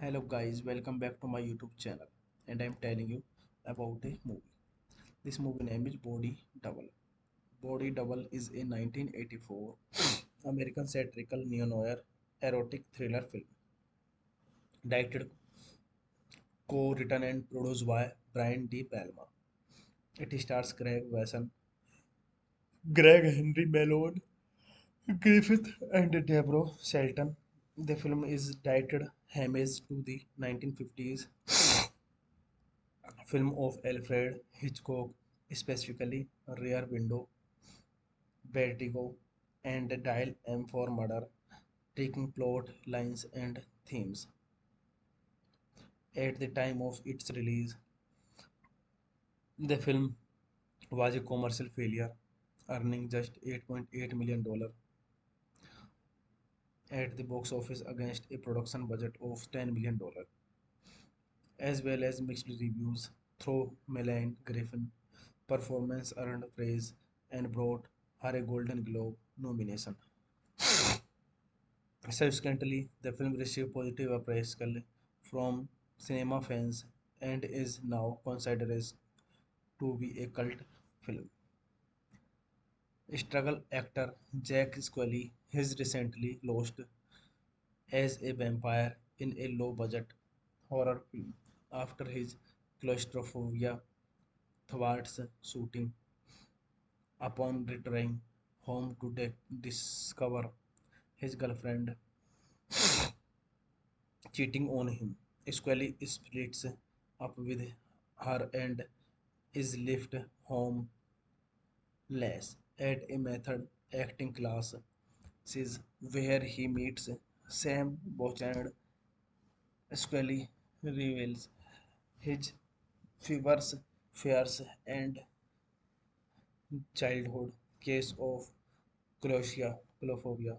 Hello guys, welcome back to my YouTube channel and I'm telling you about a movie. This movie name is Body Double. Body Double is a 1984 American satirical neo-noir erotic thriller film directed, co-written and produced by Brian De Palma. It stars Craig Wasson, Greg Henry Malone, Griffith and Deborah Shelton. The film is titled homage to the 1950s film of Alfred Hitchcock, specifically Rear Window, Vertigo, and Dial M for Murder, taking plot lines and themes At the time of its release, the film was a commercial failure, earning just $8.8 million at the box office against a production budget of $10 million, as well as mixed reviews. Through Melanie Griffin performance earned praise and brought her a Golden Globe nomination. Subsequently, the film received positive appraisal from cinema fans and is now considered as to be a cult film. Struggle actor Jack Scully has recently lost as a vampire in a low-budget horror film after his claustrophobia thwarts shooting. Upon returning home to discover his girlfriend cheating on him, Scully splits up with her and is left homeless at a method acting class where he meets Sam Bochard. Scully reveals his fears, fears and childhood case of claustrophobia.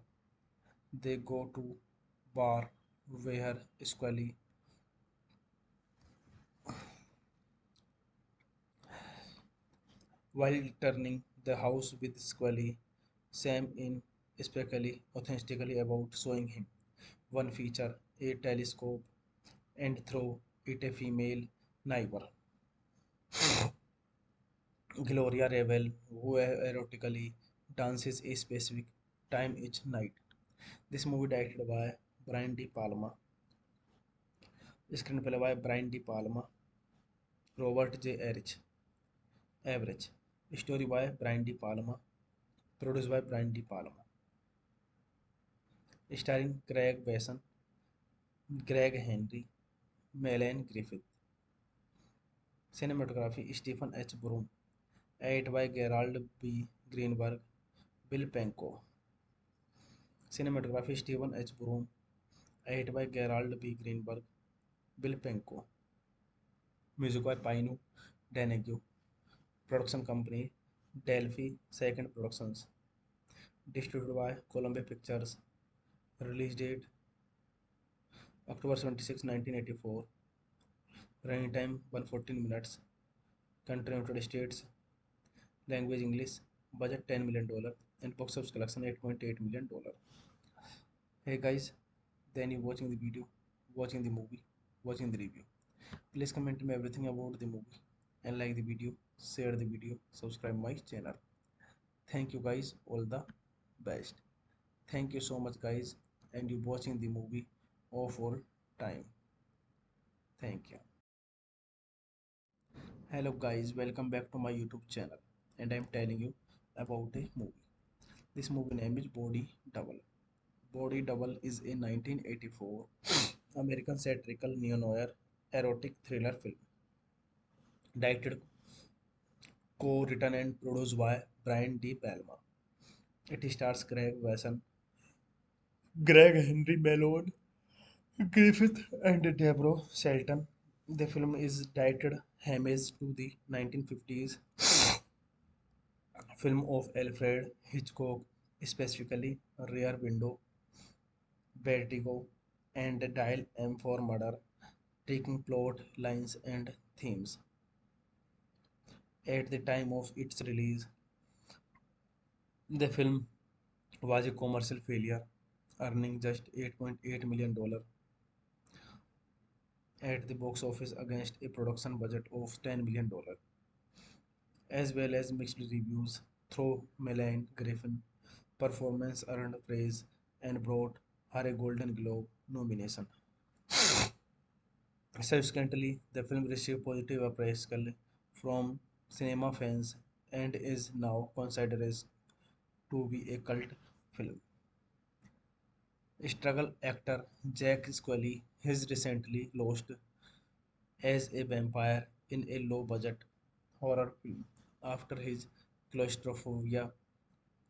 They go to bar where Scully, while turning the house with Scully, Sam in especially authentically about showing him one feature, a telescope, and throw it a female neighbor, Gloria Revel, who erotically dances a specific time each night. This movie directed by Brian De Palma, screenplay by Brian De Palma, Robert J. Average, story by Brian De Palma, produced by Brian De Palma, starring Craig Besson, Greg Henry, Melanie Griffith, cinematography Stephen H. Broom, edited by Gerald B. Greenberg, Bill Penko, cinematography Stephen H. Broom, edited by Gerald B. Greenberg, Bill Penko, music by Pino Deneghu, production company Delphi Second Productions, distributed by Columbia Pictures, release date October 26, 1984, running time 114 minutes, country United States, language English, budget $10 million, and box office collection $8.8 million. Hey guys, then you watching the video, watching the movie, watching the review. Please comment me everything about the movie and like the video, share the video, subscribe my channel. Thank you guys, all the best. Thank you so much guys, and you watching the movie of all time. Thank you. Hello guys, welcome back to my YouTube channel, and I'm telling you about a movie. This movie name is Body Double. Body Double is a 1984 American satirical neo-noir erotic thriller film, directed, co-written and produced by Brian De Palma. It stars Craig Wasson, Greg Henry Malone, Griffith, and Deborah Shelton. The film is directed homage to the 1950s film of Alfred Hitchcock, specifically Rear Window, Vertigo, and Dial M for Murder, taking plot lines and themes. At the time of its release, the film was a commercial failure, earning just $8.8 million at the box office against a production budget of $10 million, as well as mixed reviews. Through Melanie Griffin performance earned praise and brought her a Golden Globe nomination. Subsequently, the film received positive appraisal from cinema fans and is now considered as to be a cult film. Struggle actor Jack Scully has recently lost as a vampire in a low-budget horror film after his claustrophobia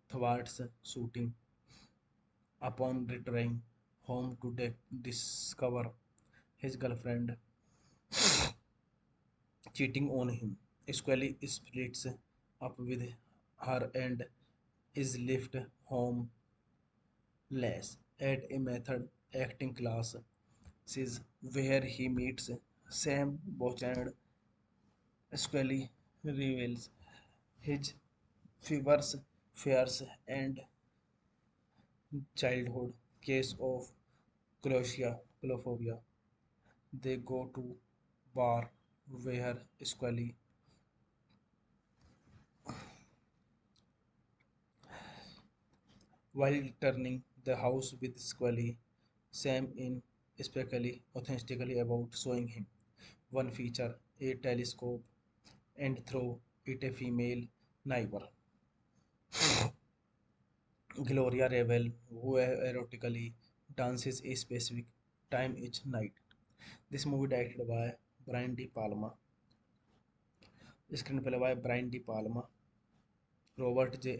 thwarts shooting. Upon returning home to discover his girlfriend cheating on him. Scully splits up with her and is left homeless at a method acting class. Is where he meets Sam Bochard. Scully reveals his fevers, fears, and childhood case of claustrophobia. They go to bar where Scully, while turning the house with Scully, Sam in especially authentically about showing him one feature, a telescope, and throw it a female neighbor, Gloria Revel, who erotically dances a specific time each night. This movie directed by Brian De Palma, screenplay by Brian De Palma, Robert J.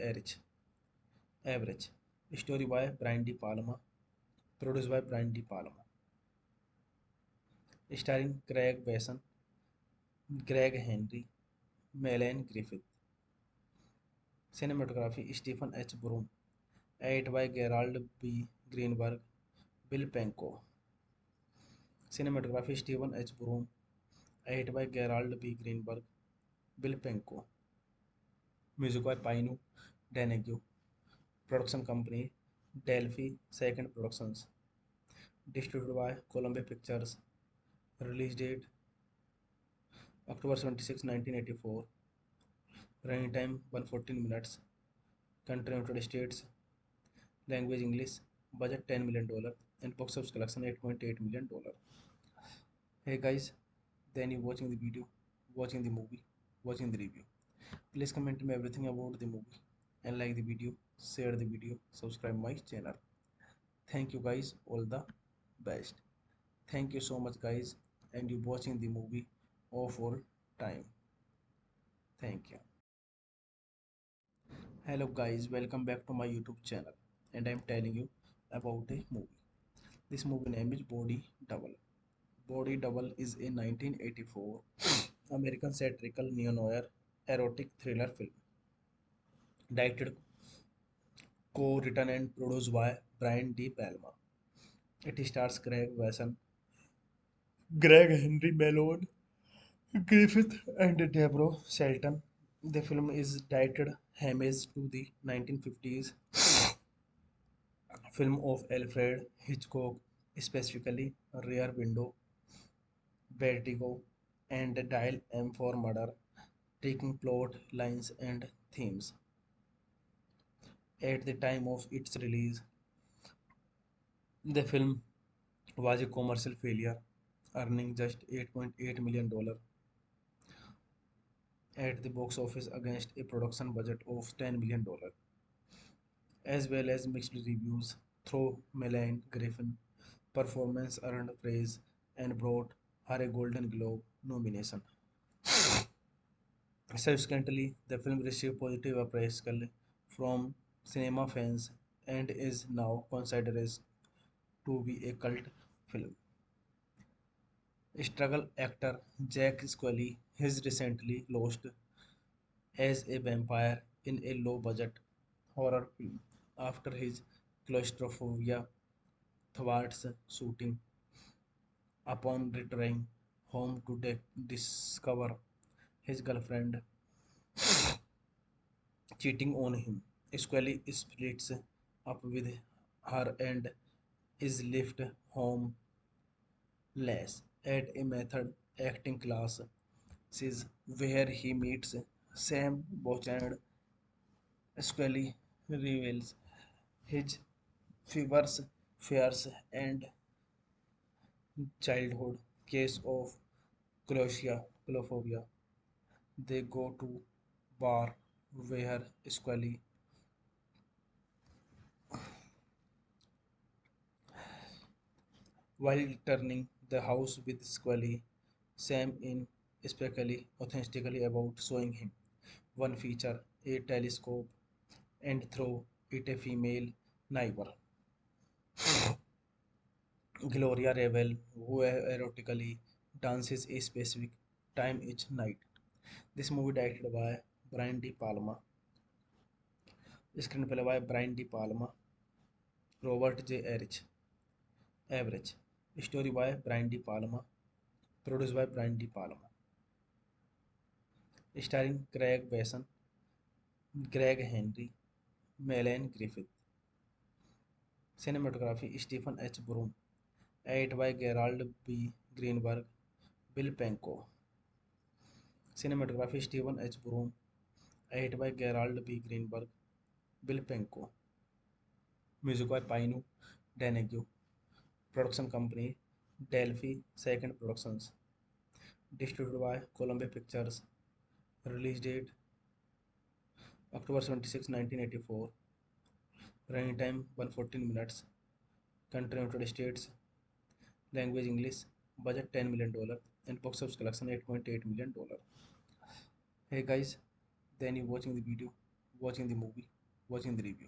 Average, story by Brian De Palma, produced by Brian De Palma, starring Craig Besson, Greg Henry, Melanie Griffith, cinematography Stephen H. Broom, edited by Gerald B. Greenberg, Bill Penko, cinematography Stephen H. Broom, edited by Gerald B. Greenberg, Bill Penko, music by Pino Deneghu, production company Delphi Second Productions, distributed by Columbia Pictures, release date October 26, 1984, running time 114 minutes, country United States, language English, budget $10 million, and box office collection $8.8 million. Hey guys, then you watching the video, watching the movie, watching the review. Please comment me everything about the movie and like the video, share the video, subscribe my channel. Thank you guys, all the best. Thank you so much guys, and you watching the movie of all time. Thank you. Hello guys, welcome back to my YouTube channel, and I'm telling you about a movie. This movie name is Body Double. Body Double is a 1984 American satirical neo-noir erotic thriller film, directed, co-written and produced by Brian De Palma. It stars Craig Wasson, Greg Henry Malone, Griffith, and Deborah Shelton. The film is directed homage to the 1950s film of Alfred Hitchcock, specifically Rear Window, Vertigo, and Dial M for Murder, taking plot lines and themes. At the time of its release, the film was a commercial failure, earning just $8.8 million at the box office against a production budget of $10 million, as well as mixed reviews. Though Melanie Griffin performance earned praise and brought her a Golden Globe nomination. Subsequently, the film received positive appraisal from cinema fans and is now considered as to be a cult film. Struggle actor Jack Scully has recently lost as a vampire in a low-budget horror film after his claustrophobia thwarts shooting. Upon returning home to discover his girlfriend cheating on him, Scully splits up with her and is left homeless at a method acting class. Is where he meets Sam Bochard. Scully reveals his fevers, fears, and childhood case of claustrophobia. They go to bar where Scully, while turning the house with Scully, Sam in especially authentically about showing him one feature, a telescope, and throw it a female neighbor, Gloria Revel, who erotically dances a specific Time is Night. This movie directed by Brian De Palma. Screenplay by Brian De Palma, Robert J. Average. Story by Brian De Palma. Produced by Brian De Palma. Starring Craig Besson, Greg Henry, Melanie Griffith. Cinematography Stephen H. Broom. Edit by Gerald B. Greenberg, Bill Penko. Cinematography Stephen H. Broom. Edit by Gerald B. Greenberg, Bill Penko. Music by Pino Deneghu. Production company Delphi Second Productions. Distributed by Columbia Pictures. Release date October 26, 1984. Running time 114 minutes. Country United States. Language English. Budget $10 million. And box office collection $8.8 million. Hey guys, then you watching the video, watching the movie, watching the review.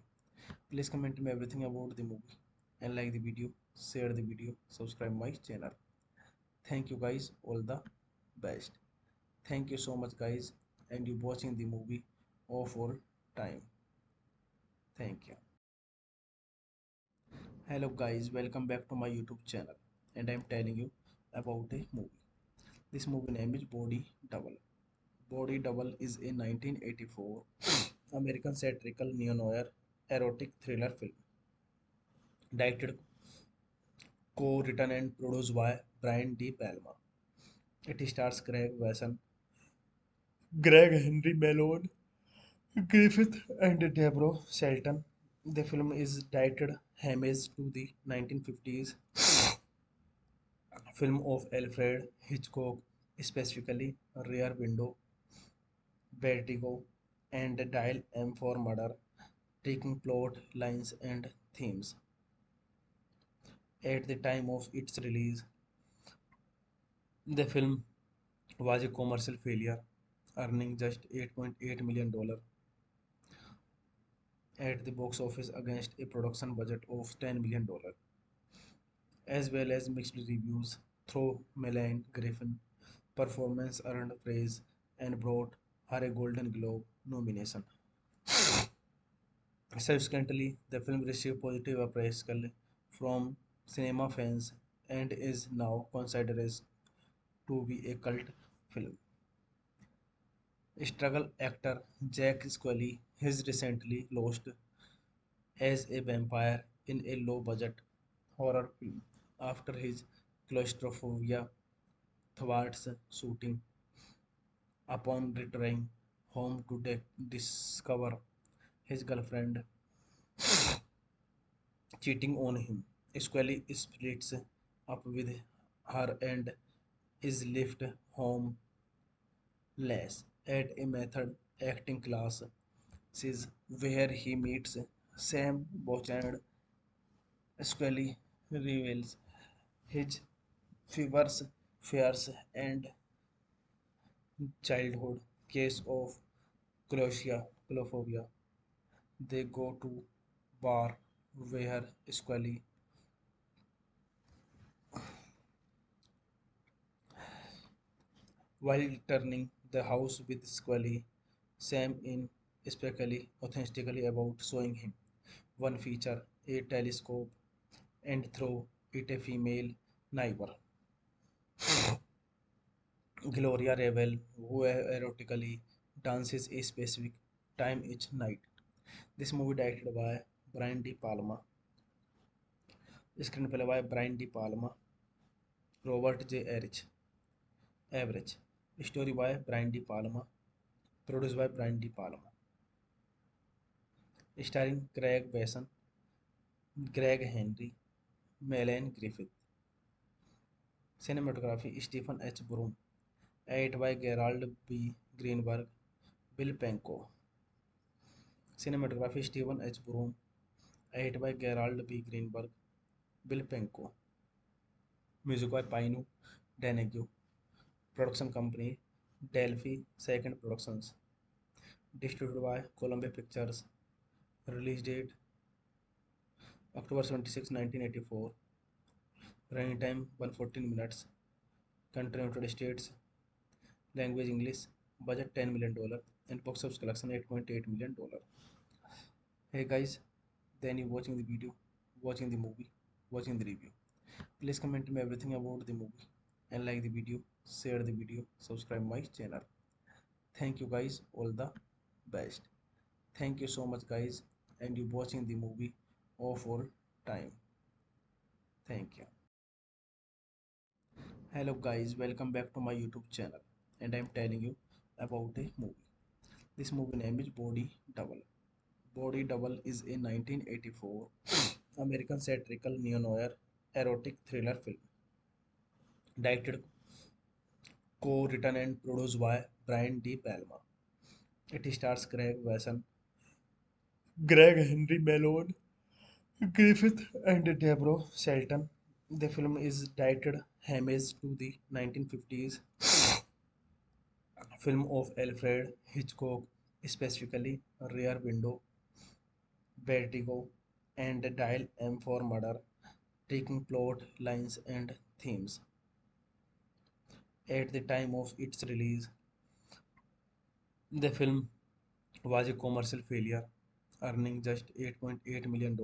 Please comment me everything about the movie and like the video, share the video, subscribe my channel. Thank you guys, all the best. Thank you so much guys, and you watching the movie of all time. Thank you. Hello guys, welcome back to my YouTube channel, and I'm telling you about a movie. This movie name is Body Double. Body Double is a 1984 American satirical neo-noir erotic thriller film directed, co-written and produced by Brian De Palma. It stars Craig Wasson, Greg Henry Malone, Griffith, and Deborah Shelton. The film is directed homage to the 1950s film of Alfred Hitchcock, specifically Rear Window, Vertigo, and Dial M for Murder, taking plot lines and themes. At the time of its release, the film was a commercial failure, earning just $8.8 million at the box office against a production budget of $10 million, as well as mixed reviews. Though Melanie Griffin performance earned praise and brought her a Golden Globe nomination. Subsequently, the film received positive appraisal from cinema fans and is now considered as to be a cult film. Struggle actor Jack Scully has recently lost as a vampire in a low-budget horror film after his claustrophobia thwarts shooting. Upon returning home to discover his girlfriend cheating on him, Scully splits up with her and is left homeless at a method acting class where he meets Sam Bochard. Scully reveals his fevers, fears, and childhood case of claustrophobia. They go to bar where Scully, while turning the house with Scully, Sam in especially authentically about showing him one feature, a telescope, and throw it a female neighbor, Gloria Revel, who erotically dances a specific time each night. This movie directed by Brian De Palma, screenplay by Brian De Palma, Robert J. Average, story by Brian De Palma, produced by Brian De Palma, starring Craig Besson, Greg Henry, Melanie Griffith. Cinematography Stephen H. Broom. Edit by Gerald B. Greenberg, Bill Penko. Cinematography Stephen H. Broom. Edit by Gerald B. Greenberg, Bill Penko. Music by Pino Deneghu. Production company Delphi Second Productions. Distributed by Columbia Pictures. Release date October 26, 1984. Running time 114 minutes. Country United States. Language English. Budget $10 million and box office collection $8.8 million. Hey guys, then you watching the video, watching the movie, watching the review. Please comment me everything about the movie and like the video, share the video, subscribe my channel. Thank you guys, all the best. Thank you so much guys, and you watching the movie of all time. Thank you. Hello guys, welcome back to my YouTube channel, and I'm telling you about a movie. This movie name is Body Double. Body Double is a 1984 American satirical neo-noir erotic thriller film, directed, co-written and produced by Brian De Palma. It stars Craig Wasson, Greg Henry Malone, Griffith, and Deborah Shelton. The film is directed homage to the 1950s film of Alfred Hitchcock, specifically Rear Window, Vertigo, and Dial M for Murder, taking plot lines and themes. At the time of its release, the film was a commercial failure, earning just $8.8 million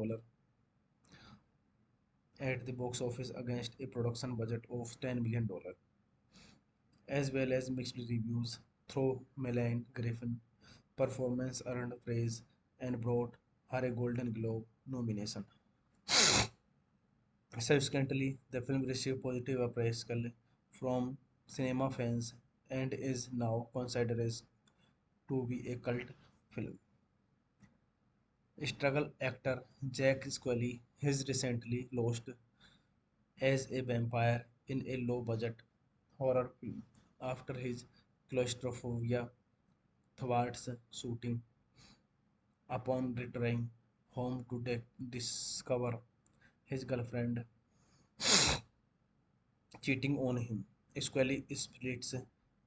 at the box office against a production budget of $10 million, as well as mixed reviews. Through Melanie Griffin performance earned praise and brought her a Golden Globe nomination. Subsequently, the film received positive appraisal from cinema fans and is now considered as to be a cult film. Struggle actor Jack Scully has recently lost as a vampire in a low-budget horror film after his claustrophobia thwarts shooting. Upon returning home to discover his girlfriend cheating on him, Scully splits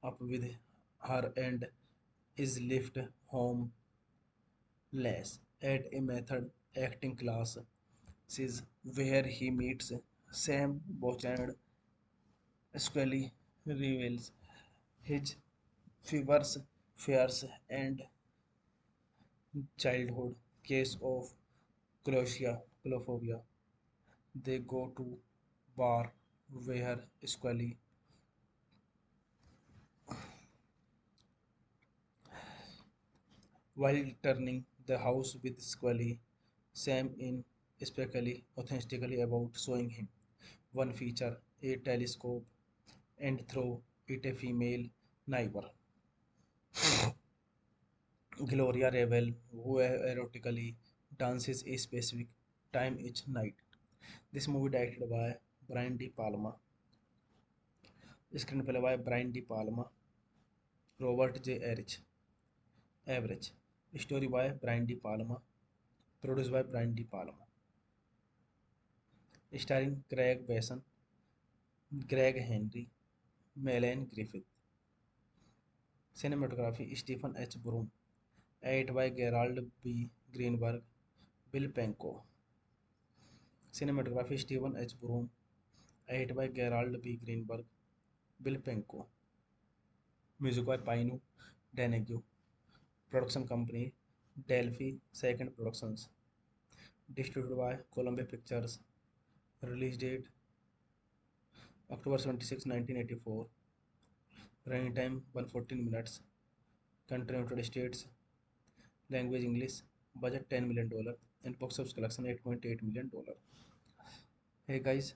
up with her and is left homeless at a method acting class where he meets Sam Bouchard. Scully reveals his fevers, fears, and childhood case of claustrophobia. They go to bar where Scully, while turning the house with Scully, Sam in especially authentically about showing him one feature, a telescope, and throw it a female neighbor, Gloria Revel, who erotically dances a specific time each night. This movie directed by Brian De Palma, screenplay by Brian De Palma, Robert J. Average, story by Brian De Palma, produced by Brian De Palma, starring Craig Besson, Greg Henry, Melanie Griffith, cinematography Stephen H. Broom, edited by Gerald B. Greenberg, Bill Penko, cinematography Stephen H. Broom, edited by Gerald B. Greenberg, Bill Penko, music by Pino Donegue, production company Delphi Second Productions, distributed by Columbia Pictures, release date October 26, 1984, running time 114 minutes, country United States, language English, budget $10 million and box office collection $8.8 million. Hey guys,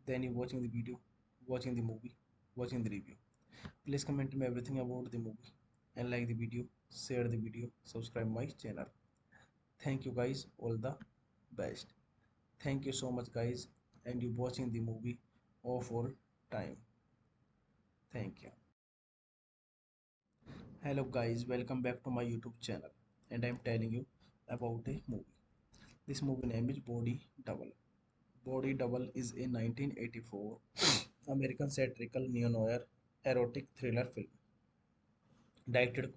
then you watching the video, watching the movie, watching the review. Please comment me everything about the movie and like the video, share the video, subscribe my channel. Thank you guys, all the best. Thank you so much guys, and you watching the movie of all time. Thank you. Hello guys, welcome back to my YouTube channel, and I'm telling you about a movie. This movie name is Body Double. Body Double is a 1984 American satirical neo-noir erotic thriller film, directed,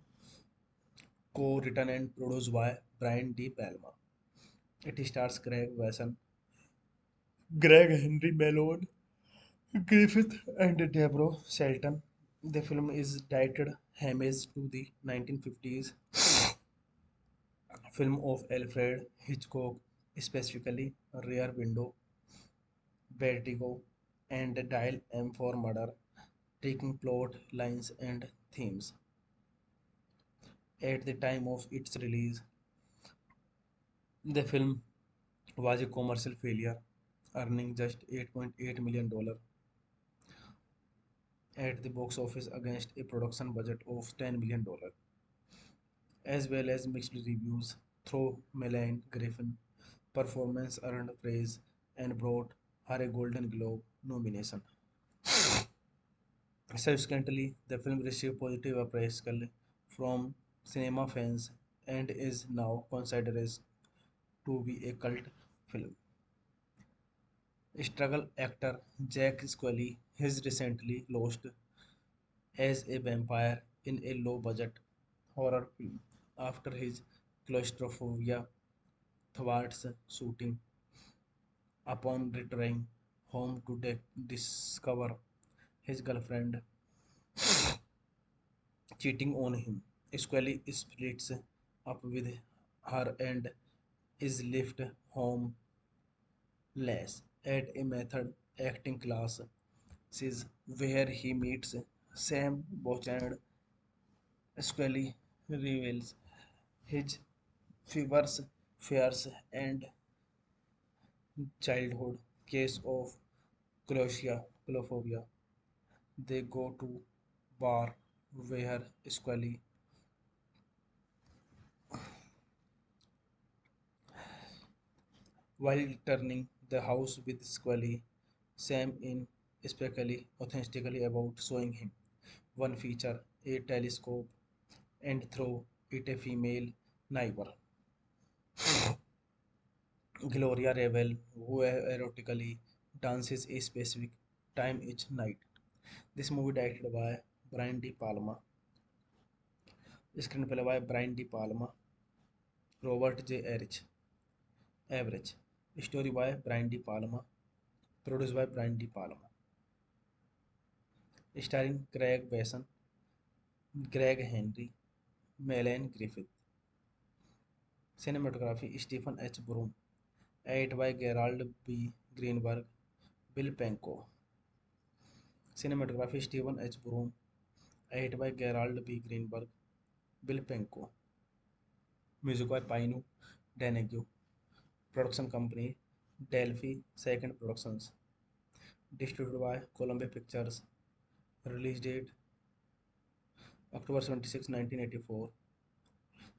co-written and produced by Brian De Palma. It stars Craig Wasson, Greg Henry Malone, Griffith, and Deborah Shelton. The film is directed homage to the 1950s film of Alfred Hitchcock, specifically Rear Window, Vertigo, and Dial M for Murder, taking plot lines and themes. At the time of its release, the film was a commercial failure, earning just $8.8 million at the box office against a production budget of $10 million, as well as mixed reviews. Through Melanie Griffin performance earned praise and brought her a Golden Globe nomination. Subsequently, the film received positive appraisal from cinema fans and is now considered as to be a cult film. Struggle actor Jack Scully has recently lost as a vampire in a low-budget horror film after his claustrophobia thwarts shooting. Upon returning home to discover his girlfriend cheating on him, Scully splits up with her and is left homeless at a method acting class where he meets Sam Bochard. Scully reveals his fevers, fears, and childhood case of claustrophobia. They go to bar where Scully, while turning the house with Scully, Sam in especially authentically about showing him one feature, a telescope, and throw it a female neighbor, Gloria Revel, who erotically dances a specific time each night. This movie directed by Brian De Palma, screenplay by Brian De Palma, Robert J. Average, story by Brian De Palma, produced by Brian De Palma, starring Craig Besson, Greg Henry, Melanie Griffith, cinematography Stephen H. Broom, edited by Gerald B. Greenberg, Bill Penko, cinematography Stephen H. Broom, edited by Gerald B. Greenberg, Bill Penko, music by Pino Donegue, production company Delphi Second Productions, distributed by Columbia Pictures, release date October 26, 1984,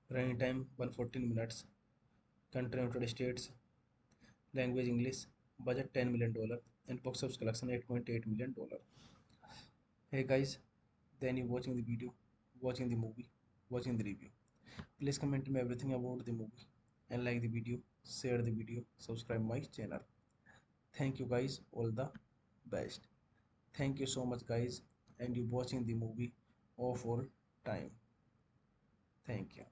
running time 114 minutes, country United States, language English, budget $10 million, and box office collection $8.8 million. Hey guys, then you watching the video, watching the movie, watching the review. Please comment me everything about the movie and like the video, share the video, subscribe my channel. Thank you guys, all the best. Thank you so much guys, and you watching the movie of all time. Thank you.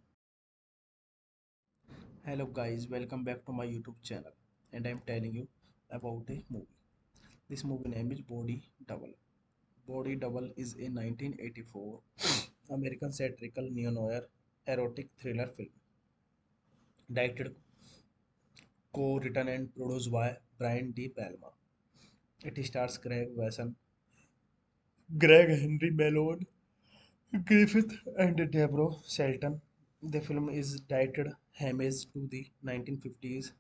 Hello guys, welcome back to my YouTube channel, and I'm telling you about a movie. This movie name is Body Double. Body Double is a 1984 American satirical neo-noir erotic thriller film, directed, co-written and produced by Brian De Palma. It stars Craig Wasson, Greg Henry Malone, Griffith, and Deborah Shelton. The film is directed homage to the 1950s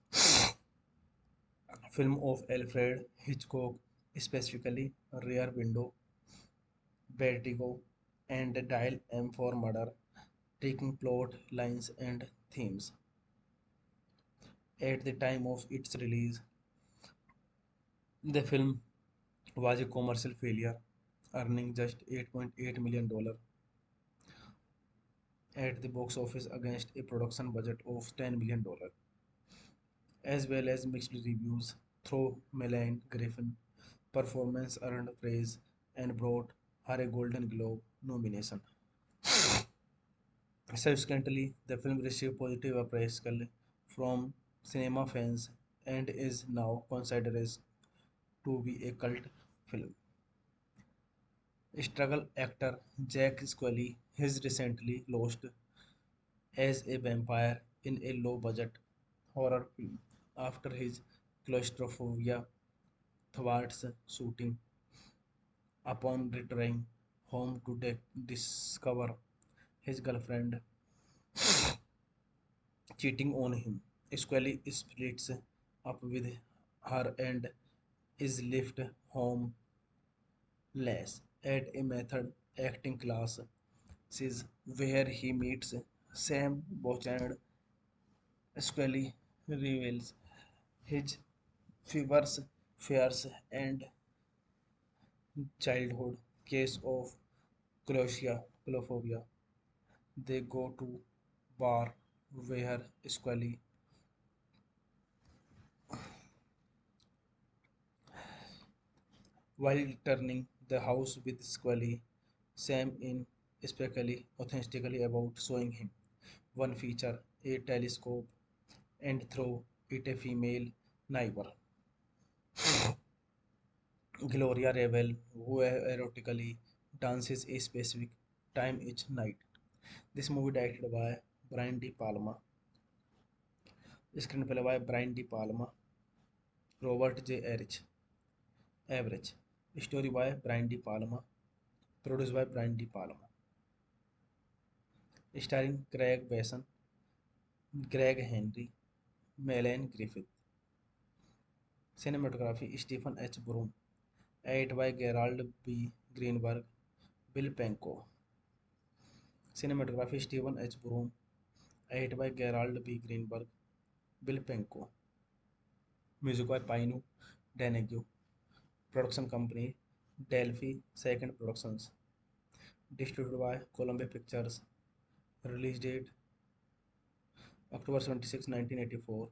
film of Alfred Hitchcock, specifically Rear Window, Vertigo, and Dial M for Murder, taking plot lines and themes. At the time of its release, the film was a commercial failure, earning just $8.8 million at the box office against a production budget of $10 million, as well as mixed reviews. Through Melanie Griffin performance earned praise and brought her a Golden Globe nomination. Subsequently, the film received positive appraisal from cinema fans and is now considered as to be a cult film. Struggle actor Jack Scully has recently lost as a vampire in a low-budget horror film after his claustrophobia thwarts shooting. Upon returning home to discover his girlfriend cheating on him, Scully splits up with her and is left homeless at a method acting class where he meets Sam Bochard. Scully reveals his fevers, fears, and childhood case of claustrophobia. They go to bar where Scully, while turning the house with Scully, Sam in especially authentically about showing him one feature, a telescope, and throw it a female neighbor, Gloria Revel, who erotically dances a specific time each night. This movie directed by Brian De Palma, screenplay by Brian De Palma, Robert J. Average, story by Brian De Palma, produced by Brian De Palma, starring Craig Besson, Greg Henry, Melanie Griffith, cinematography Stephen H. Broom, edited by Gerald B. Greenberg, Bill Penko, cinematography Stephen H. Broom, edited by Gerald B. Greenberg, Bill Penko, music by Pino Deneghu, production company Delphi Second Productions, distributed by Columbia Pictures, release date October 26, 1984,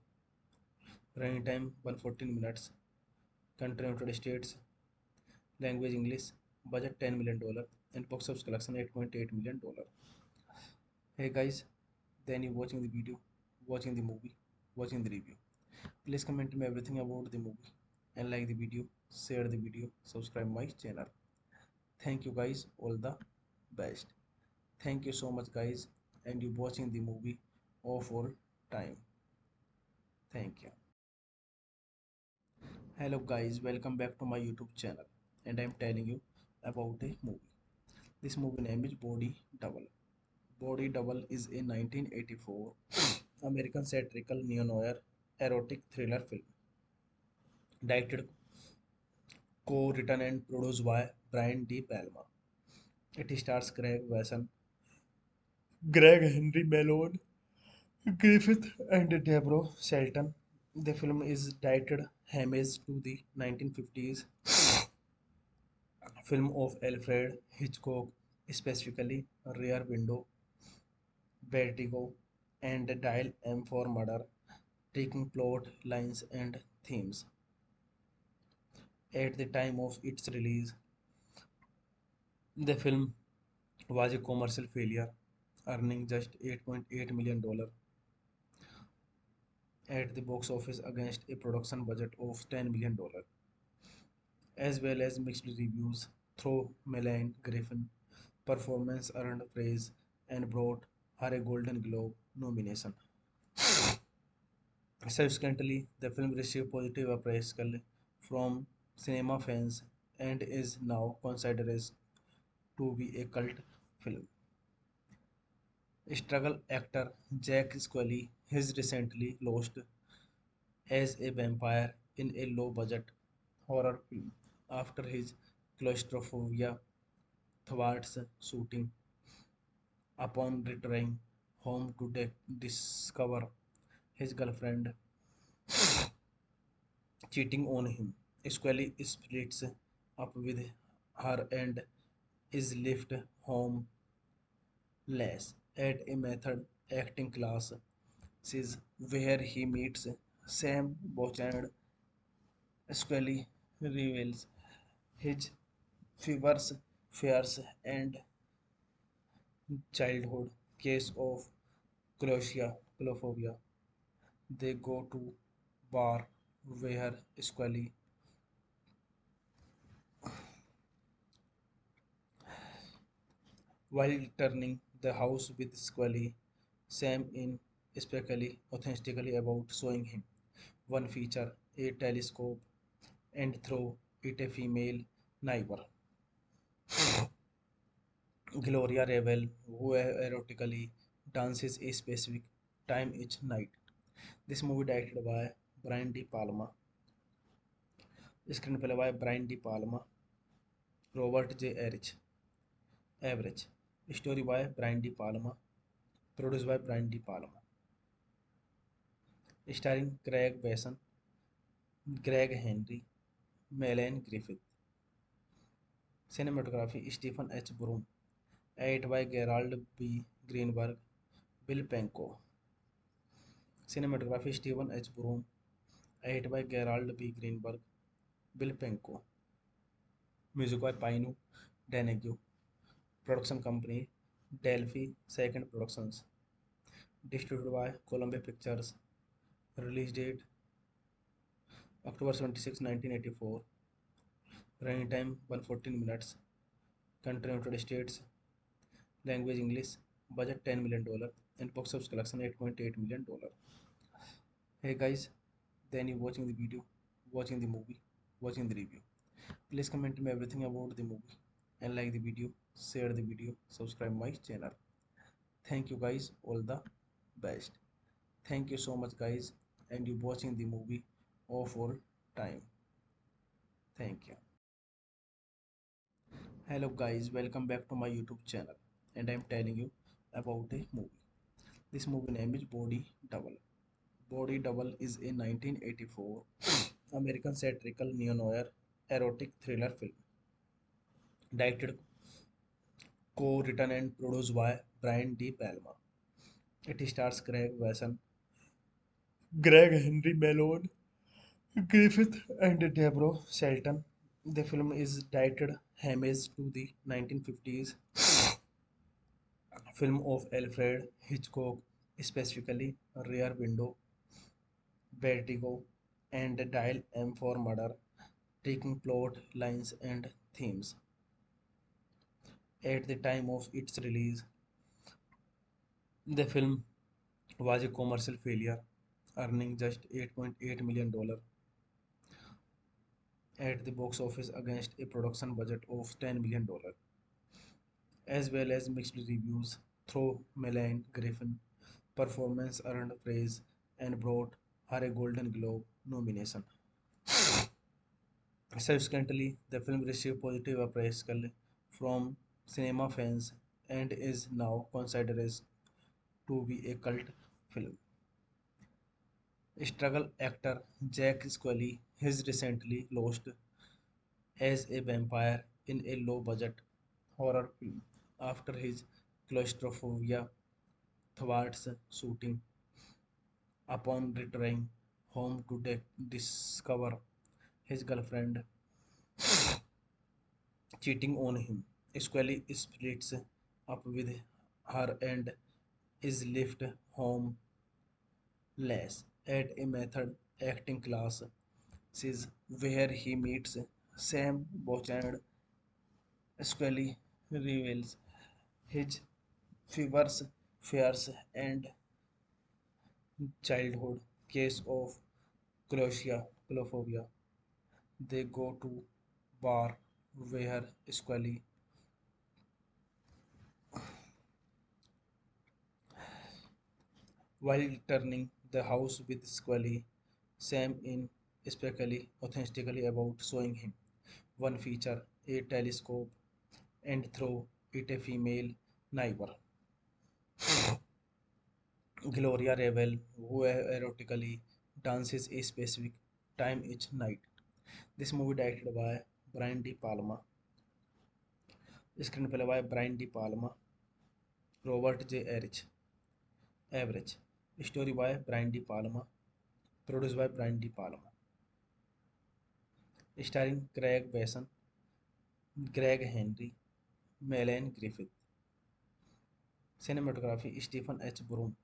running time 114 minutes, country United States, language English, budget $10 million, and box office collection $8.8 million. Hey guys, then you watching the video, watching the movie, watching the review. Please comment me everything about the movie and like the video, share the video, subscribe my channel. Thank you guys, all the best. Thank you so much guys, and you watching the movie of all time. Thank you. Hello guys, welcome back to my YouTube channel, and I'm telling you about a movie. This movie name is Body Double. Body Double is a 1984 American satirical neo-noir erotic thriller film directed, co-written and produced by Brian De Palma. It stars Craig Wasson, Greg Henry Malone, Griffith, and Deborah Shelton. The film is directed homage to the 1950s film of Alfred Hitchcock, specifically Rear Window, Vertigo, and Dial M for Murder, taking plot lines and themes. At the time of its release, the film was a commercial failure, earning just $8.8 million at the box office against a production budget of $10 million, as well as mixed reviews. Though Melanie Griffin performance earned praise and brought her a Golden Globe nomination. Subsequently, the film received positive appraisal from cinema fans and is now considered as to be a cult film. Struggle actor Jack Scully has recently lost as a vampire in a low-budget horror film after his claustrophobia thwarts shooting. Upon returning home to discover his girlfriend cheating on him, Scully splits up with her and is left homeless at a method acting class where he meets Sam Bochard. Scully reveals his fevers, fears, and childhood case of claustrophobia. They go to bar where Scully, while turning the house with Scully. Sam in especially authentically about showing him one feature, a telescope, and throw it a female neighbor, Gloria Revel, who erotically dances a specific time each night. This movie directed by Brian De Palma, screenplay by Brian De Palma, Robert J. Average, story by Brian De Palma, produced by Brian De Palma, starring Craig Besson, Greg Henry, Melanie Griffith. Cinematography Stephen H. Broom, edited by Gerald B. Greenberg, Bill Penko. Cinematography Stephen H. Broom, edited by Gerald B. Greenberg, Bill Penko. Music by Pino Deneghu. Production company Delphi Second Productions. Distributed by Columbia Pictures. Release date October 26, 1984. Running time 114 minutes. Country United States. Language English. Budget $10 million. And box office collection $8.8 million. Hey guys, then you watching the video, watching the movie, watching the review. Please comment me everything about the movie and like the video, share the video, subscribe my channel. Thank you guys, all the best. Thank you so much guys, and you watching the movie of all time. Thank you. Hello guys, welcome back to my YouTube channel, and I'm telling you about a movie. This movie name is Body Double. Body Double is a 1984 American satirical neo-noir erotic thriller film, directed, co-written and produced by Brian De Palma. It stars Craig Wasson, Greg Henry Malone, Griffith, and Deborah Shelton. The film is directed homage to the 1950s film of Alfred Hitchcock, specifically Rear Window, Vertigo, and Dial M for Murder, taking plot lines and themes. At the time of its release, the film was a commercial failure, earning just $8.8 million at the box office against a production budget of $10 million, as well as mixed reviews. Though Melanie Griffin performance earned praise and brought her a Golden Globe nomination. Subsequently, the film received positive appraisal from cinema fans and is now considered as to be a cult film. Struggle actor Jack Scully has recently lost as a vampire in a low-budget horror film after his claustrophobia thwarts shooting. Upon returning home to discover his girlfriend cheating on him, Scully splits up with her and is left homeless at a method acting class where he meets Sam Bochard. Scully reveals his fevers, fears, and childhood case of claustrophobia. They go to bar where Scully, while turning the house with Scully, Sam in especially authentically about showing him one feature, a telescope, and throw it a female neighbor, Gloria Revel, who erotically dances a specific time each night. This movie directed by Brian De Palma, screenplay by Brian De Palma, Robert J. Average, story by Brian De Palma, produced by Brian De Palma, starring Craig Besson, Greg Henry, Melanie Griffith. Cinematography Stephen H. Broom,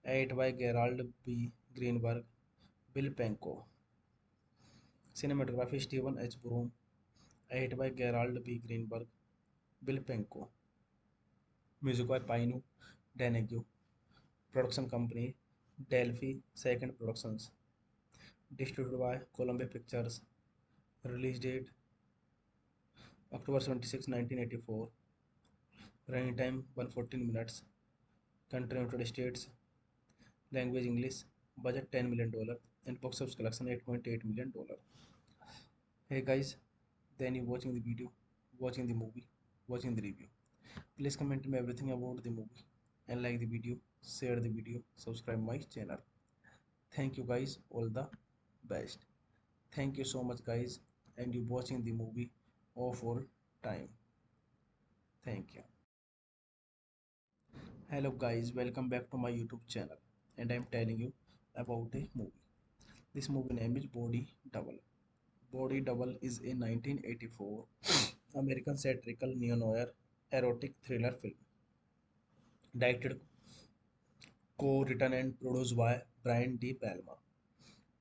edited by Gerald B. Greenberg, Bill Penko. Cinematography Stephen H. Broom, edited by Gerald B. Greenberg, Bill Penko. Music by Painu Denegyu. Production company Delphi Second Productions. Distributed by Columbia Pictures. Release date October 26, 1984. Running time 114 minutes. Country United States. Language English. Budget $10 million. And box office collection $8.8 million. Hey guys, then you watching the video, watching the movie, watching the review. Please comment me everything about the movie and like the video, share the video, subscribe my channel. Thank you guys, all the best. Thank you so much guys, and you watching the movie of all time. Thank you. Hello guys, welcome back to my YouTube channel, and I'm telling you about a movie. This movie name is Body Double. Body Double is a 1984 American satirical neo-noir erotic thriller film, directed, co-written and produced by Brian De Palma.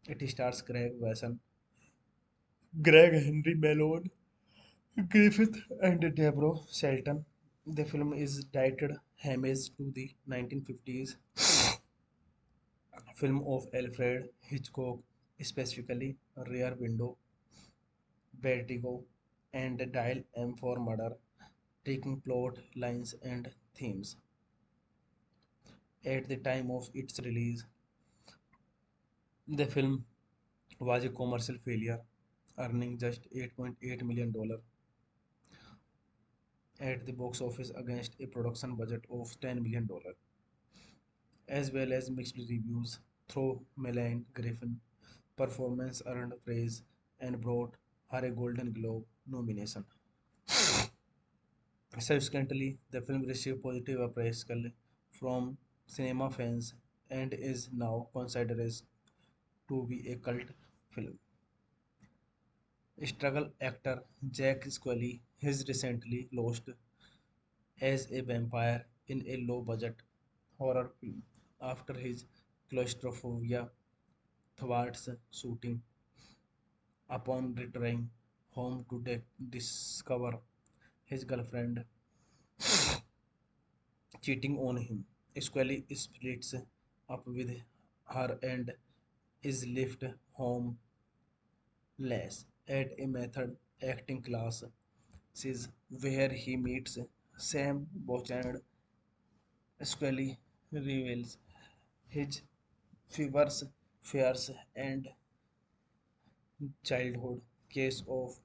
It stars Greg Wesson, Greg Henry Malone, Griffith, and Deborah Shelton. The film is directed homage to the 1950s film of Alfred Hitchcock, specifically Rear Window, Vertigo, and Dial M for Murder, taking plot lines and themes. At the time of its release, the film was a commercial failure, earning just $8.8 million at the box office against a production budget of $10 million, as well as mixed reviews. Though Melanie Griffin performance earned praise and brought her a Golden Globe nomination. Subsequently, the film received positive appraisal from cinema fans and is now considered as to be a cult film. Struggle actor Jack Scully has recently lost as a vampire in a low-budget horror film after his claustrophobia thwarts shooting. Upon returning home to discover his girlfriend cheating on him, Scully splits up with her and is left homeless at a method acting class where he meets Sam Bouchard. Scully reveals his fevers, fears, and childhood case of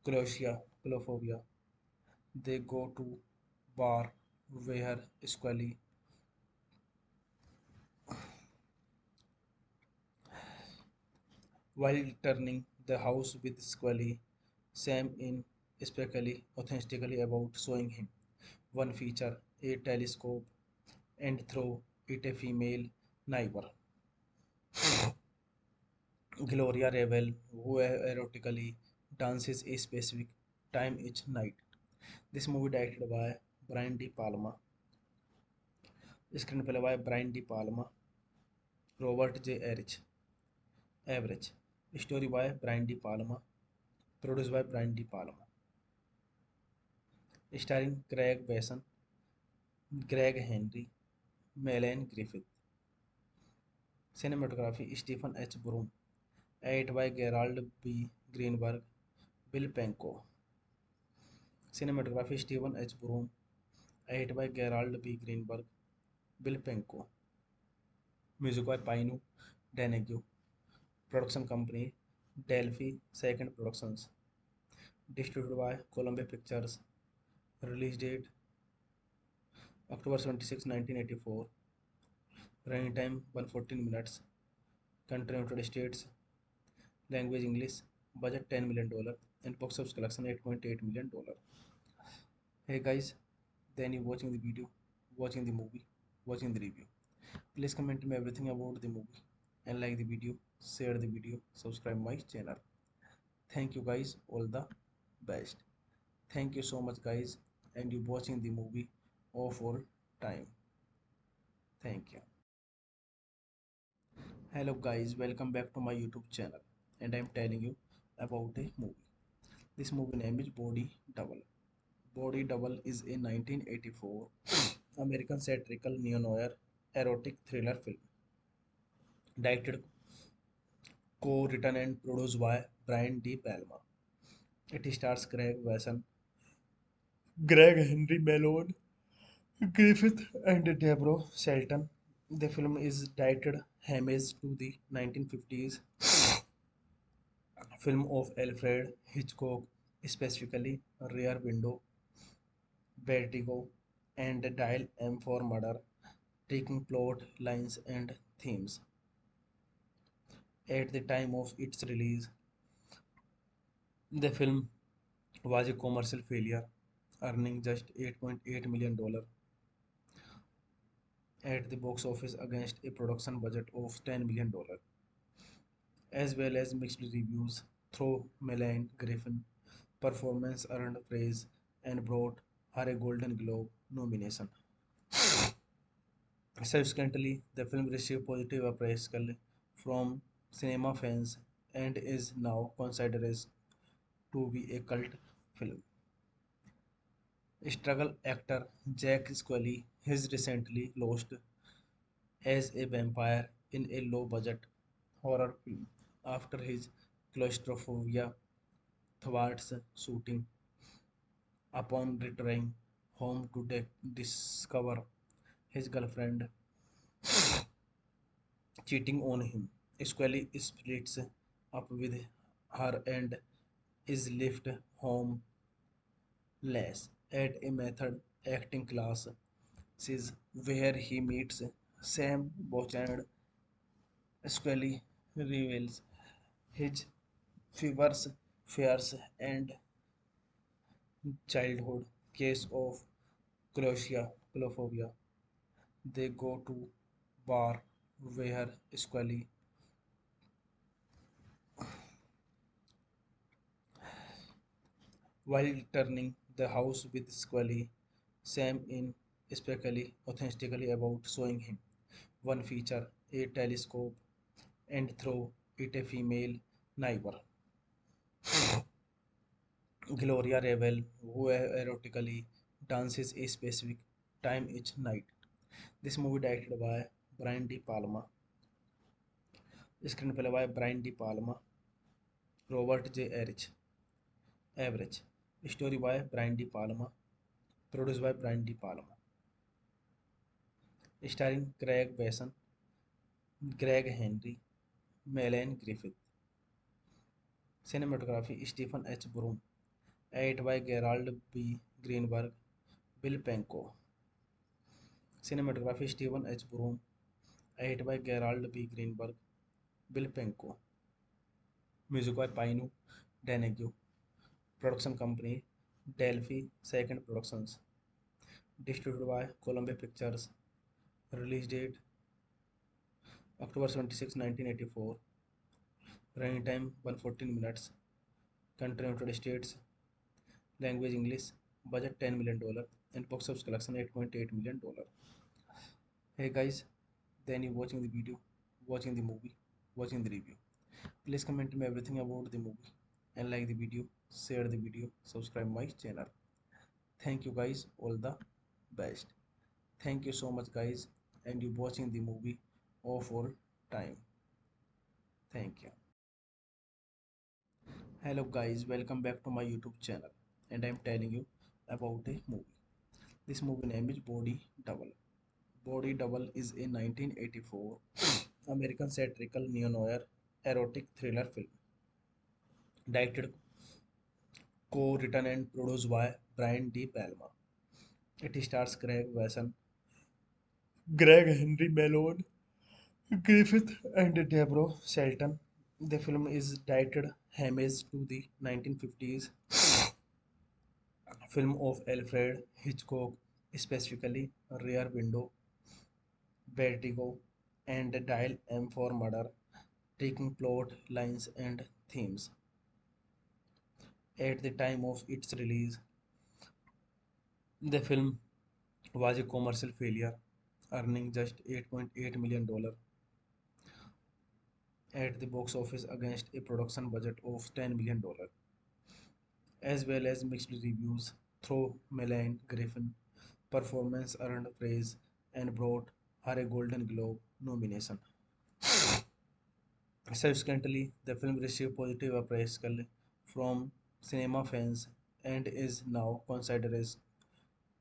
claustrophobia. They go to bar where Scully, while turning the house with Scully, Sam in especially authentically about showing him one feature, a telescope, and throw it a female neighbor, Gloria Revel, who erotically dances a specific time each night. This movie directed by Brian De Palma, screenplay by Brian De Palma, Robert J. Average, story by Brian De Palma, produced by Brian De Palma, starring Craig Besson, Greg Henry, Melanie Griffith. Cinematography Stephen H. Broom, edited by Gerald B. Greenberg, Bill Penko. Cinematography Stephen H. Broom, edited by Gerald B. Greenberg, Bill Penko. Music by Painu Denegyu. Production company Delphi Second Productions. Distributed by Columbia Pictures. Release date October 26, 1984. Running time 114 minutes. Country United States. Language English. Budget $10 million. And box office collection $8.8 million. Hey guys, then you watching the video, watching the movie, watching the review. Please comment me everything about the movie and like the video, share the video, subscribe my channel. Thank you guys, all the best. Thank you so much guys, and you watching the movie of all time. Thank you. Hello guys, welcome back to my YouTube channel, and I'm telling you about a movie. This movie name is Body Double. Body Double is a 1984 American satirical neo-noir erotic thriller film directed, co-written and produced by Brian De Palma. It stars Craig Wasson, Greg Henry Malone, Griffith, and Deborah Shelton. The film is directed homage to the 1950s film of Alfred Hitchcock, specifically Rear Window, Vertigo, and Dial M for Murder, taking plot lines and themes. At the time of its release, the film was a commercial failure, earning just $8.8 million at the box office against a production budget of $10 million, as well as mixed reviews. Through Melanie Griffin performance earned praise and brought her a Golden Globe nomination. Subsequently, the film received positive appraisal from cinema fans and is now considered as to be a cult film. Struggle actor Jack Scully has recently lost as a vampire in a low-budget horror film after his claustrophobia thwarts shooting. Upon returning home to discover his girlfriend cheating on him, Scully splits up with her and is left homeless at a method acting class where he meets Sam Bochard. Scully reveals his fevers, fears, and childhood case of claustrophobia. They go to bar where Scully, while turning the house with Scully, Sam in especially authentically about showing him one feature, a telescope, and throw it a female neighbor, Gloria Revel, who erotically dances a specific time each night. This movie directed by Brian De Palma, screenplay by Brian De Palma, Robert J. Average, story by Brian De Palma, produced by Brian De Palma, starring Craig Besson, Greg Henry, Melanie Griffith, cinematography Stephen H. Broom, edited by Gerald B. Greenberg, Bill Penko, cinematography Stephen H. Broom, edited by Gerald B. Greenberg, Bill Penko, music by Pino Donegue, production company Delphi Second Productions, distributed by Columbia Pictures, release date October 26, 1984, running time 114 minutes, country United States, language English, budget $10 million, and box office collection $8.8 million. Hey guys, then you watching the video, watching the movie, watching the review. Please comment me everything about the movie and like the video, share the video, subscribe my channel. Thank you guys, all the best. Thank you so much guys, and you watching the movie of all time. Thank you. Hello guys, welcome back to my YouTube channel, and I'm telling you about a movie. This movie name is Body Double. Body Double is a 1984 American satirical neo-noir erotic thriller film directed, co-written and produced by Brian De Palma. It stars Craig Wasson, Greg Henry Malone, Griffith, and Deborah Shelton. The film is directed homage to the 1950s film of Alfred Hitchcock, specifically Rear Window, Vertigo, and Dial M for Murder, taking plot lines and themes. At the time of its release, the film was a commercial failure, earning just $8.8 million at the box office against a production budget of $10 million, as well as mixed reviews. through Melanie Griffin. Performance earned praise and brought her a Golden Globe nomination. Subsequently, the film received positive appraisal from cinema fans and is now considered as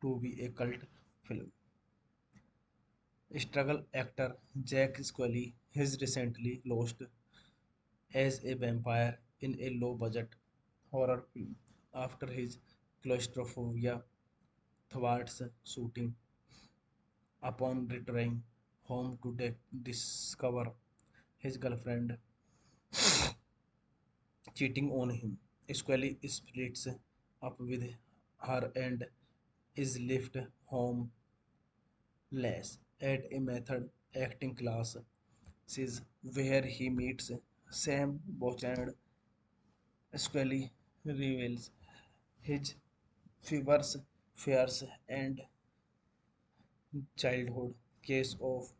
to be a cult film. Struggle actor Jack Scully has recently lost as a vampire in a low-budget horror film after his claustrophobia thwarts shooting. Upon returning home to discover his girlfriend cheating on him, Scully splits up with her and is left homeless at a method acting class where he meets Sam Bochard. Scully reveals his fears, fears and childhood case of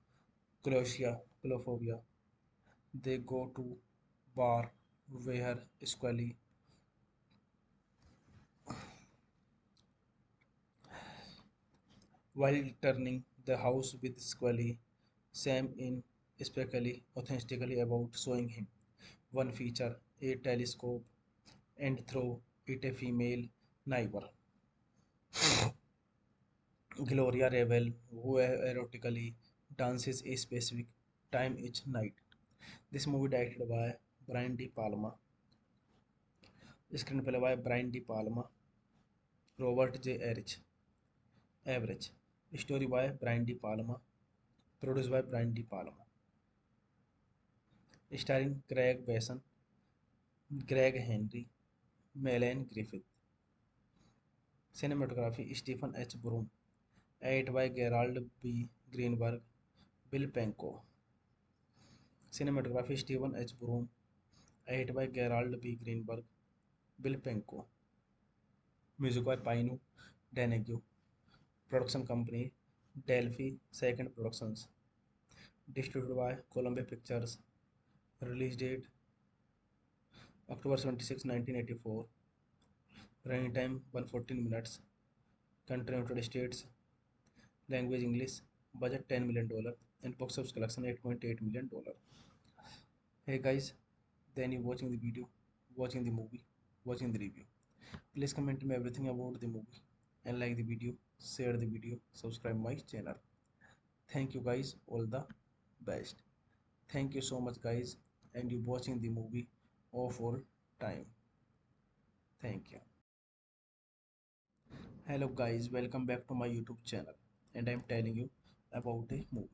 claustrophobia. They go to bar where Scully, while turning the house with Scully, Sam in especially authentically about showing him one feature, a telescope, and throw it a female neighbor, Gloria Revel, who erotically dances a specific time each night. This movie directed by Brian De Palma, screenplay by Brian De Palma, Robert J. Average, story by Brian De Palma, produced by Brian De Palma, starring Craig Besson, Greg Henry, Melanie Griffith, cinematography Stephen H. Broom, edited by Gerald B. Greenberg, Bill Penko, cinematography Stephen H. Broom, edited by Gerald B. Greenberg, Bill Penko, music by Pino Donegue, production company Delphi Second Productions, distributed by Columbia Pictures, release date October 26, 1984, running time 114 minutes, country United States, language English, budget $10 million, and box office collection $8.8 million. Hey guys, then you watching the video, watching the movie, watching the review. Please comment me everything about the movie and like the video, share the video, subscribe my channel. Thank you guys, all the best. Thank you so much guys, and you watching the movie of all time. Thank you. Hello guys, welcome back to my YouTube channel, and I'm telling you about a movie.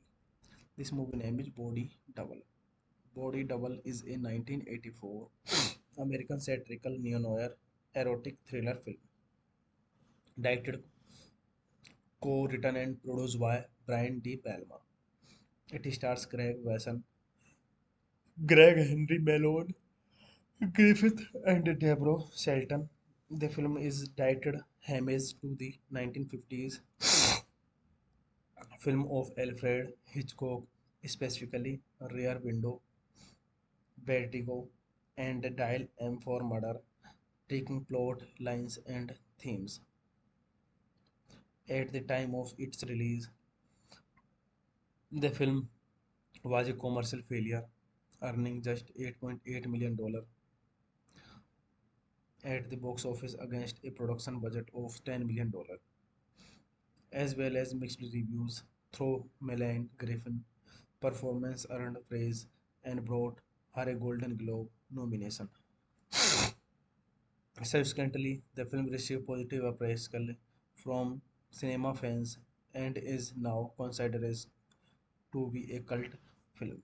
This movie name is Body Double. Body Double is a 1984 American satirical neo-noir erotic thriller film directed, co-written and produced by Brian De Palma. It stars Craig Wasson, Greg Henry Malone, Griffith, and Deborah Shelton. The film is directed homage to the 1950s film of Alfred Hitchcock, specifically Rear Window, Vertigo, and Dial M for Murder, taking plot lines and themes. At the time of its release, the film was a commercial failure, earning just $8.8 million at the box office against a production budget of $10 million, as well as mixed reviews. Through Melanie Griffin, performance earned praise and brought her a Golden Globe nomination. Subsequently, the film received positive appraisal from cinema fans and is now considered as to be a cult film.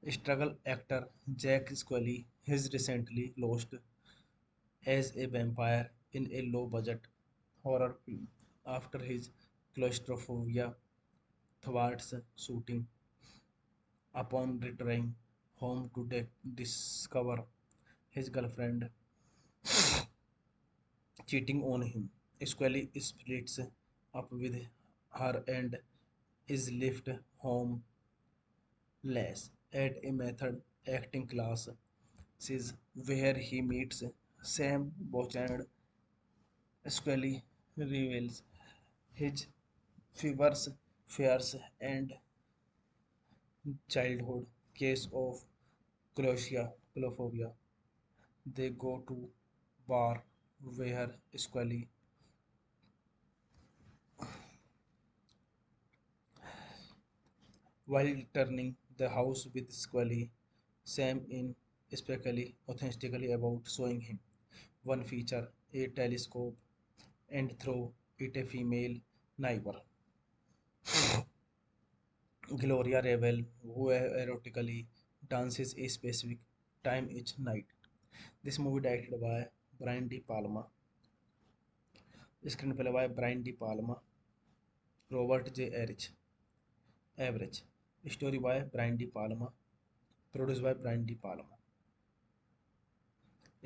Struggle actor Jack Scully has recently lost as a vampire in a low-budget horror film after his claustrophobia thwarts shooting. Upon returning home to discover his girlfriend cheating on him, Scully splits up with her and is left homeless at a method acting class where he meets Sam Bochard. Scully reveals his fevers, fears, and childhood case of claustrophobia. They go to bar where Scully, while turning the house with Scully, Sam in especially authentically about showing him one feature, a telescope, and throw it a female neighbor, Gloria Revel, who erotically dances a specific time each night. This movie directed by Brian De Palma, screenplay by Brian De Palma, Robert J. Average, story by Brian De Palma, produced by Brian De Palma,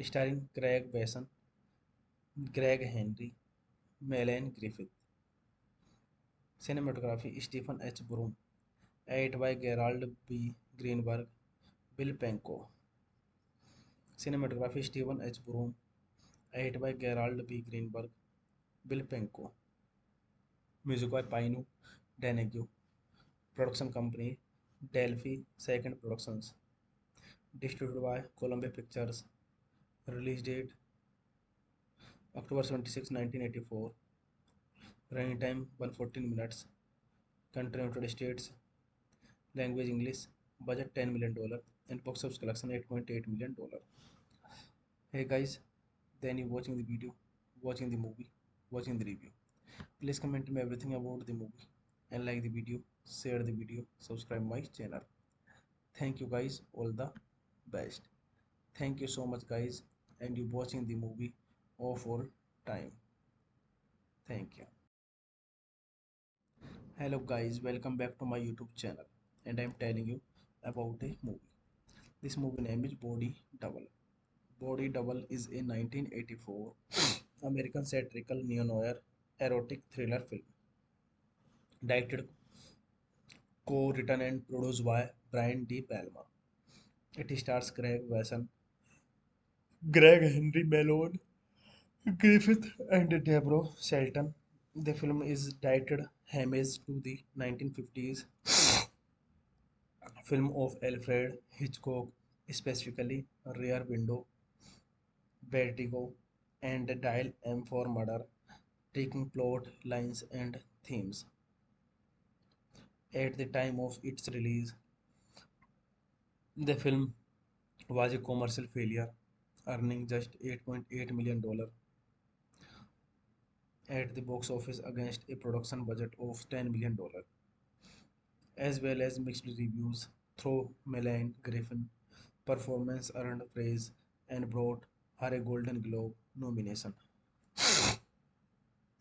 starring Craig Besson, Greg Henry, Melanie Griffith. Cinematography Stephen H. Broom, edited by Gerald B. Greenberg, Bill Penko. Cinematography Stephen H. Broom, edited by Gerald B. Greenberg, Bill Penko. Music by Pino Deneghu. Production company Delphi Second Productions. Distributed by Columbia Pictures. Release date October 26, 1984. Running time 114 minutes. Country United States. Language English. Budget $10 million. And box office collection $8.8 million. Hey guys, then you watching the video, watching the movie, watching the review. Please comment me everything about the movie and like the video, share the video, subscribe my channel. Thank you guys, all the best. Thank you so much guys, and you watching the movie of all time. Thank you. Hello guys, welcome back to my YouTube channel, and I'm telling you about a movie. This movie name is Body Double. Body Double is a 1984 American satirical neo-noir erotic thriller film, directed, co-written and produced by Brian De Palma. It stars Craig Wasson, Greg Henry Malone, Griffith, and Deborah Shelton. The film is directed homage to the 1950s film of Alfred Hitchcock, specifically Rear Window, Vertigo, and Dial M for Murder, taking plot lines and themes. At the time of its release, the film was a commercial failure, earning just $8.8 million at the box office against a production budget of $10 million, as well as mixed reviews. Though Melanie Griffin performance earned praise and brought her a Golden Globe nomination.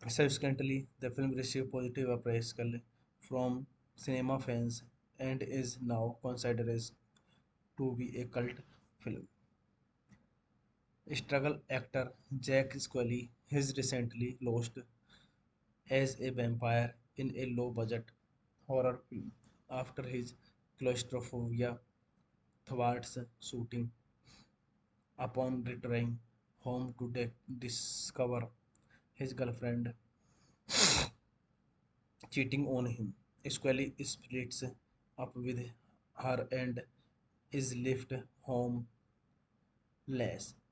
Subsequently, the film received positive appraisal from cinema fans and is now considered as to be a cult film. Struggle actor Jack Scully has recently lost as a vampire in a low-budget horror film after his claustrophobia thwarts shooting. Upon returning home to discover his girlfriend cheating on him, Scully splits up with her and is left homeless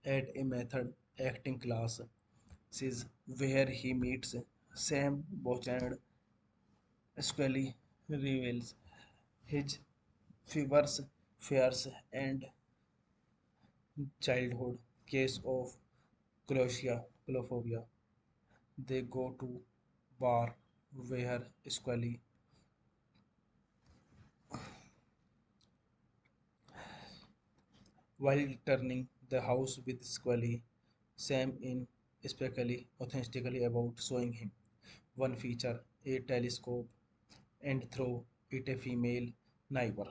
at a method acting class where he meets Sam Bochard. Scully reveals his fevers, fears, and childhood case of claustrophobia. They go to bar where Scully, while turning the house with Scully, Sam in especially authentically about showing him one feature, a telescope, and throw it a female neighbor,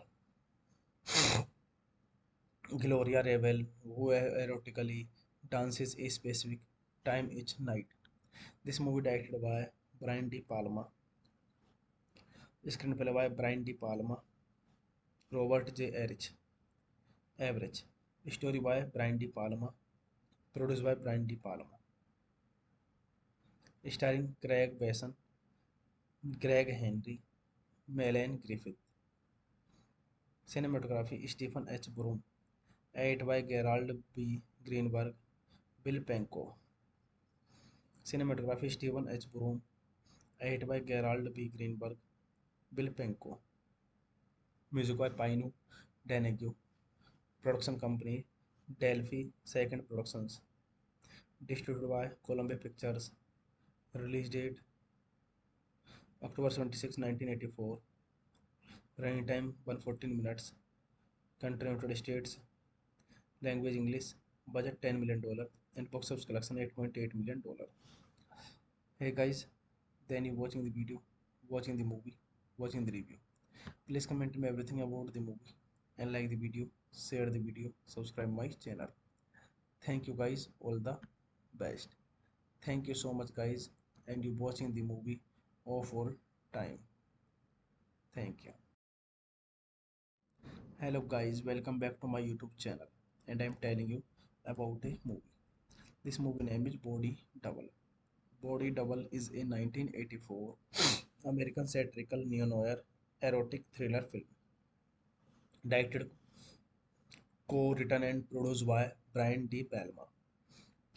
Gloria Revel, who erotically dances a specific time each night. This movie directed by Brian De Palma, screenplay by Brian De Palma, Robert J. Average, story by Brian De Palma, produced by Brian De Palma, starring Craig Besson, Greg Henry, Melanie Griffith. Cinematography Stephen H. Broom, edited by Gerald B. Greenberg, Bill Penko. Cinematography Stephen H. Broom, edited by Gerald B. Greenberg, Bill Penko. Music by Pino Deneghu. Production company Delphi Second Productions. Distributed by Columbia Pictures. Release date October 26, 1984. Running time 114 minutes. Country United States. Language English. Budget $10 million. And box office collection $8.8 million. Hey guys, then you watching the video, watching the movie, watching the review. Please comment me everything about the movie and like the video, share the video, subscribe my channel. Thank you guys, all the best. Thank you so much guys, and you watching the movie of all time. Thank you. Hello guys, welcome back to my YouTube channel, and I'm telling you about a movie. This movie name is Body Double. Body Double is a 1984 American satirical neo-noir erotic thriller film, directed, co-written and produced by Brian De Palma.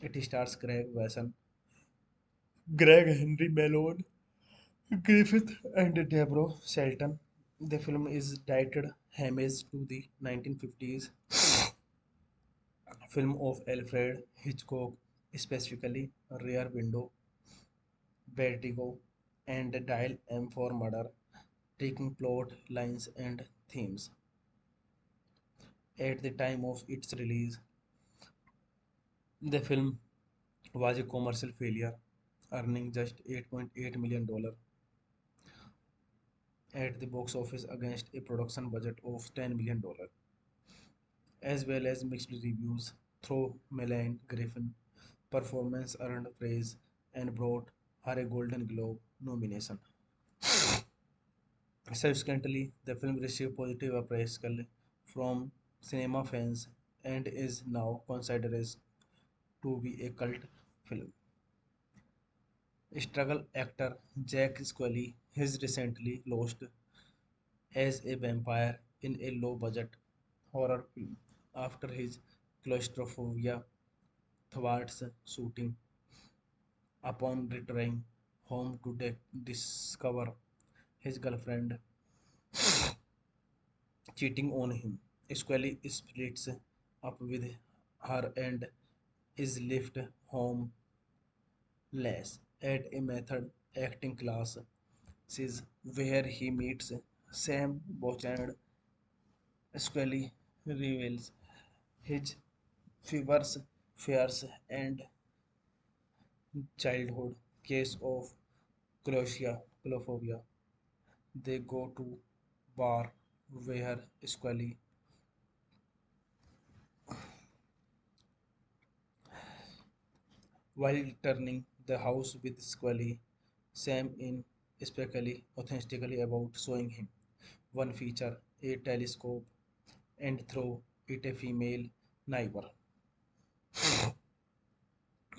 It stars Craig Wasson, Greg Henry Malone, Griffith, and Deborah Shelton. The film is directed homage to the 1950s film of Alfred Hitchcock, specifically Rear Window, Vertigo, and Dial M for Murder, taking plot lines and themes. At the time of its release, the film was a commercial failure, earning just $8.8 million at the box office against a production budget of $10 million, as well as mixed reviews. Through Melanie Griffin performance earned praise and brought her a Golden Globe nomination. Subsequently, the film received positive appraisal from cinema fans and is now considered as to be a cult film. Struggle actor Jack Scully has recently lost as a vampire in a low-budget horror film after his claustrophobia thwarts shooting. Upon returning home to discover his girlfriend cheating on him, Scully splits up with her and is left homeless at a method acting class where he meets Sam Bouchard. Scully reveals his fevers, fears, and childhood case of claustrophobia. They go to bar where Scully, while turning the house with Scully, Sam in especially authentically about showing him one feature, a telescope, and throw it a female neighbor,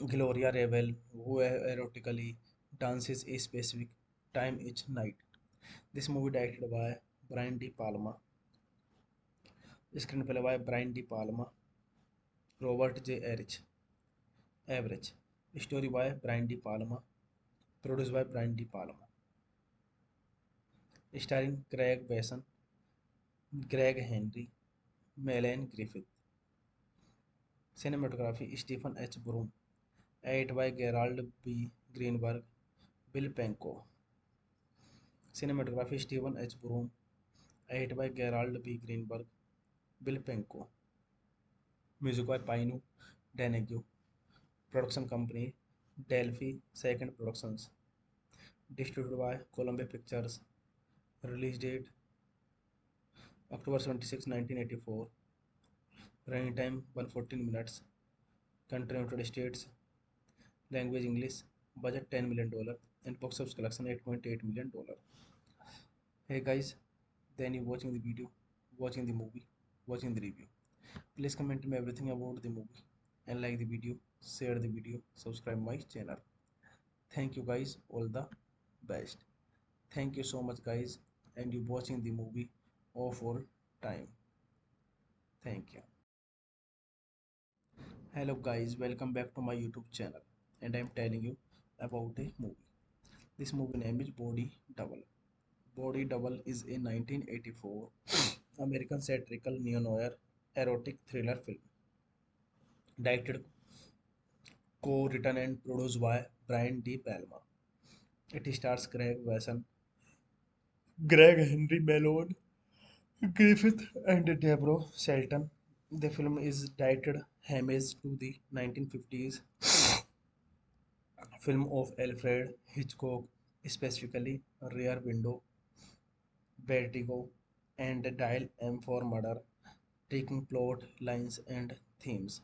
Gloria Revel, who erotically dances a specific time each night. This movie directed by Brian De Palma, screenplay by Brian De Palma, Robert J. Average, story by Brian De Palma, produced by Brian De Palma, starring Craig Besson, Greg Henry, Melanie Griffith. Cinematography Stephen H. Broom, edited by Gerald B. Greenberg, Bill Penko. Cinematography Stephen H. Broom, edited by Gerald B. Greenberg, Bill Penko. Music by Pino Deneghu. Production company Delphi Second Productions. Distributed by Columbia Pictures. Release date October 26, 1984. Running time 114 minutes. Country United States. Language English. Budget $10 million. And box office collection $8.8 million. Hey guys, then you watching the video, watching the movie, watching the review. Please comment me everything about the movie and like the video, share the video, subscribe my channel. Thank you guys, all the best. Thank you so much guys, and you watching the movie of all time. Thank you. Hello guys, welcome back to my YouTube channel, and I'm telling you about a movie. This movie name is Body Double. Body Double is a 1984 American satirical neo-noir erotic thriller film, directed, co-written and produced by Brian De Palma. It stars Craig Wasson, Greg Henry Malone, Griffith, and Deborah Shelton. The film is titled homage to the 1950s film of Alfred Hitchcock, specifically Rear Window, Vertigo, and Dial M for Murder, taking plot lines and themes.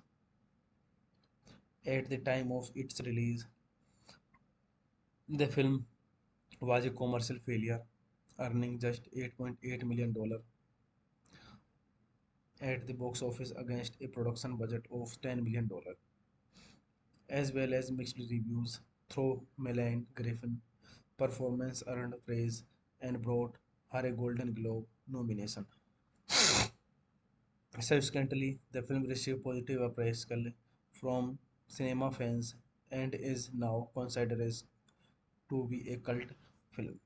At the time of its release, the film was a commercial failure, earning just $8.8 million at the box office against a production budget of $10 million, as well as mixed reviews. Through Melanie Griffin performance earned praise and brought her a Golden Globe nomination. Subsequently, the film received positive appraisal from cinema fans and is now considered as to be a cult film.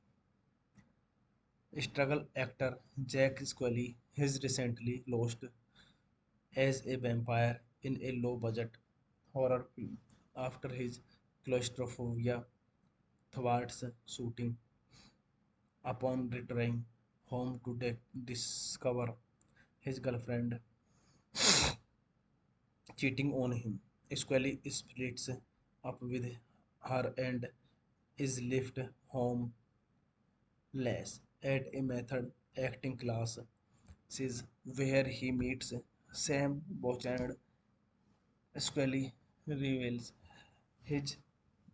Struggle actor Jack Scully has recently lost as a vampire in a low-budget horror film after his claustrophobia thwarts shooting. Upon returning home to discover his girlfriend cheating on him, Scully splits up with her and is left homeless at a method acting class where he meets Sam Bochard. Scully reveals his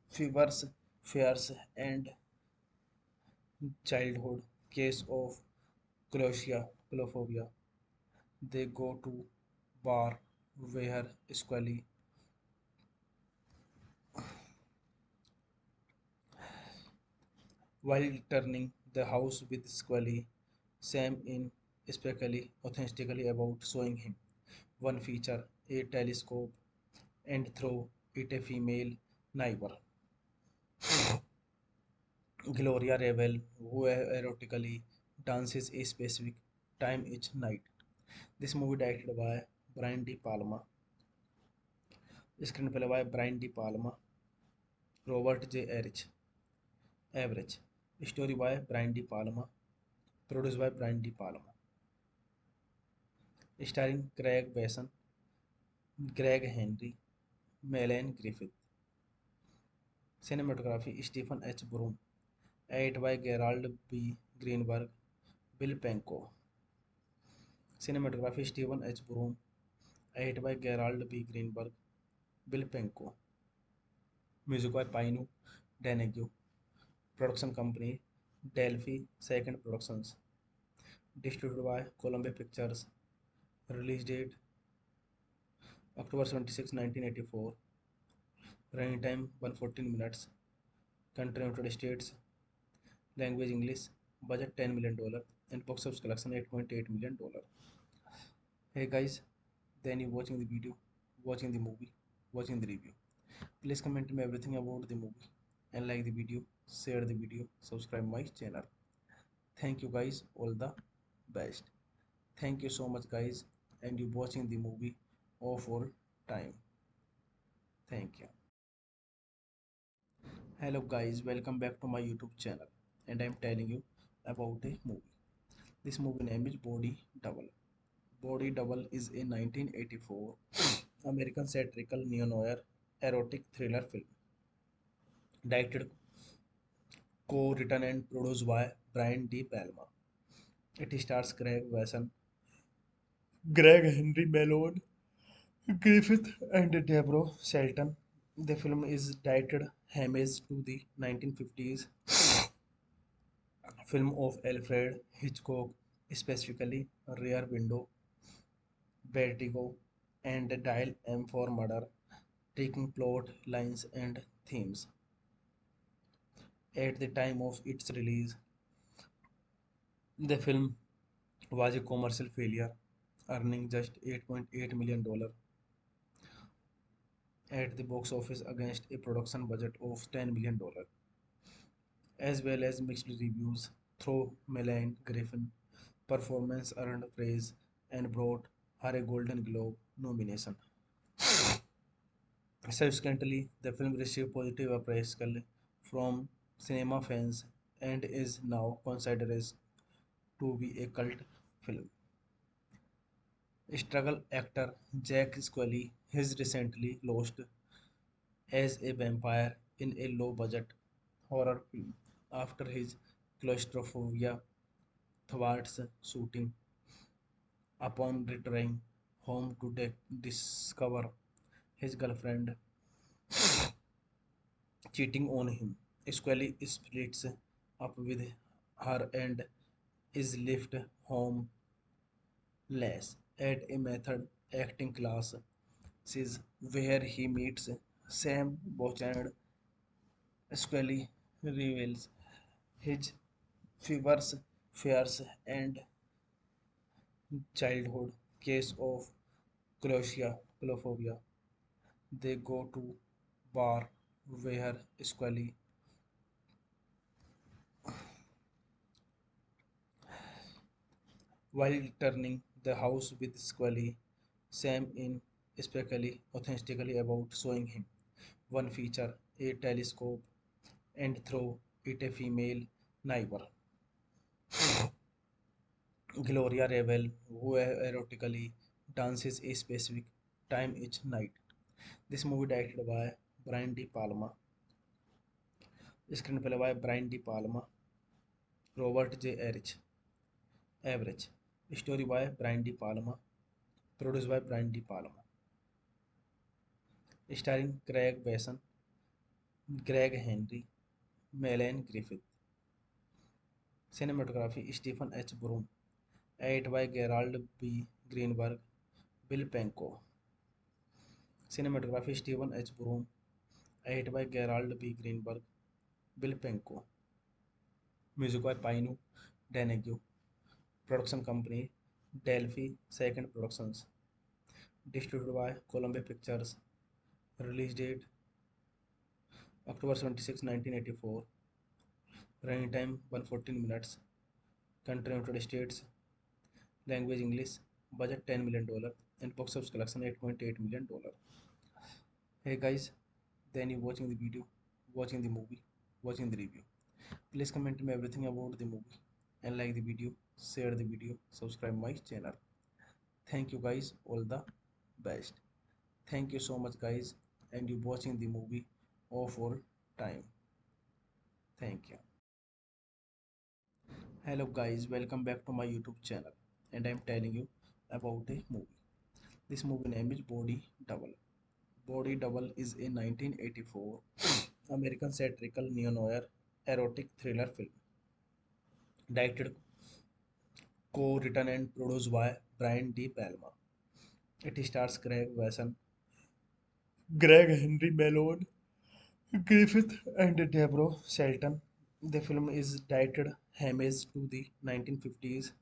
fevers, fears, and childhood case of claustrophobia. They go to bar where Scully, while turning the house with Scully, Sam in especially authentically about showing him one feature, a telescope, and throw it a female neighbor, Gloria Revel, who erotically dances a specific time each night. This movie directed by Brian De Palma, screenplay by Brian De Palma, Robert J. Average, story by Brian De Palma, produced by Brian De Palma, starring Craig Besson, Greg Henry, Melanie Griffith, cinematography Stephen H. Broom, edited by Gerald B. Greenberg, Bill Penko, cinematography Stephen H. Broom, edited by Gerald B. Greenberg, Bill Penko, music by Pino Donegue, production company Delphi Second Productions, distributed by Columbia Pictures, release date October 26, 1984, running time 114 minutes, country United States, language English, budget $10 million, and box office collection $8.8 million. Hey guys, then you watching the video, watching the movie, watching the review. Please comment me everything about the movie and like the video, share the video, subscribe my channel. Thank you guys, all the best. Thank you so much guys, and you watching the movie of all time. Thank you. Hello guys, welcome back to my YouTube channel, and I'm telling you about a movie. This movie name is Body Double. Body Double is a 1984 American satirical neo-noir erotic thriller film, directed, co-written and produced by Brian De Palma. It stars Craig Wasson, Greg Henry Malone, Griffith, and Deborah Shelton. The film is titled homage to the 1950s film of Alfred Hitchcock, specifically Rear Window, Vertigo, and Dial M for Murder, taking plot lines and themes. At the time of its release, the film was a commercial failure, earning just $8.8 million at the box office against a production budget of $10 million, as well as mixed reviews. Through Melanie Griffin performance earned praise and brought her a Golden Globe nomination. Subsequently, the film received positive appraisal from cinema fans and is now considered as to be a cult film. Struggle actor Jack Scully has recently lost as a vampire in a low-budget horror film after his claustrophobia thwarts shooting. Upon returning home to discover his girlfriend cheating on him, Scully splits up with her and is left homeless at a method acting class where he meets Sam Bouchard. Scully reveals his fevers, fears, and childhood case of claustrophobia. They go to bar where Scully, while turning the house with Scully, Sam in especially authentically about showing him one feature, a telescope, and throw it a female neighbor, Gloria Revel, who erotically dances a specific time each night. This movie directed by Brian De Palma, screenplay by Brian De Palma, Robert J. Average, story by Brian De Palma, produced by Brian De Palma, starring Craig Besson, Greg Henry, Melanie Griffith, cinematography Stephen H. Broom, edited by Gerald B. Greenberg, Bill Penko, cinematography Stephen H. Broom, edited by Gerald B. Greenberg, Bill Penko, music by Pino Deneghu, production company Delphi Second Productions, distributed by Columbia Pictures, release date October 26, 1984, running time 114 minutes, country United States, language English, budget $10 million, and box office collection $8.8 million. Hey guys, then you watching the video, watching the movie, watching the review. Please comment me everything about the movie and like the video, share the video, subscribe my channel. Thank you guys, all the best. Thank you so much guys, and you watching the movie of all time. Thank you. Hello guys, welcome back to my YouTube channel, and I'm telling you about a movie. This movie name is Body Double. Body Double is a 1984 American satirical neo-noir erotic thriller film directed, co-written and produced by Brian De Palma. It stars Craig Wasson, Greg Henry Malone, Griffith, and Deborah Shelton. The film is directed homage to the 1950s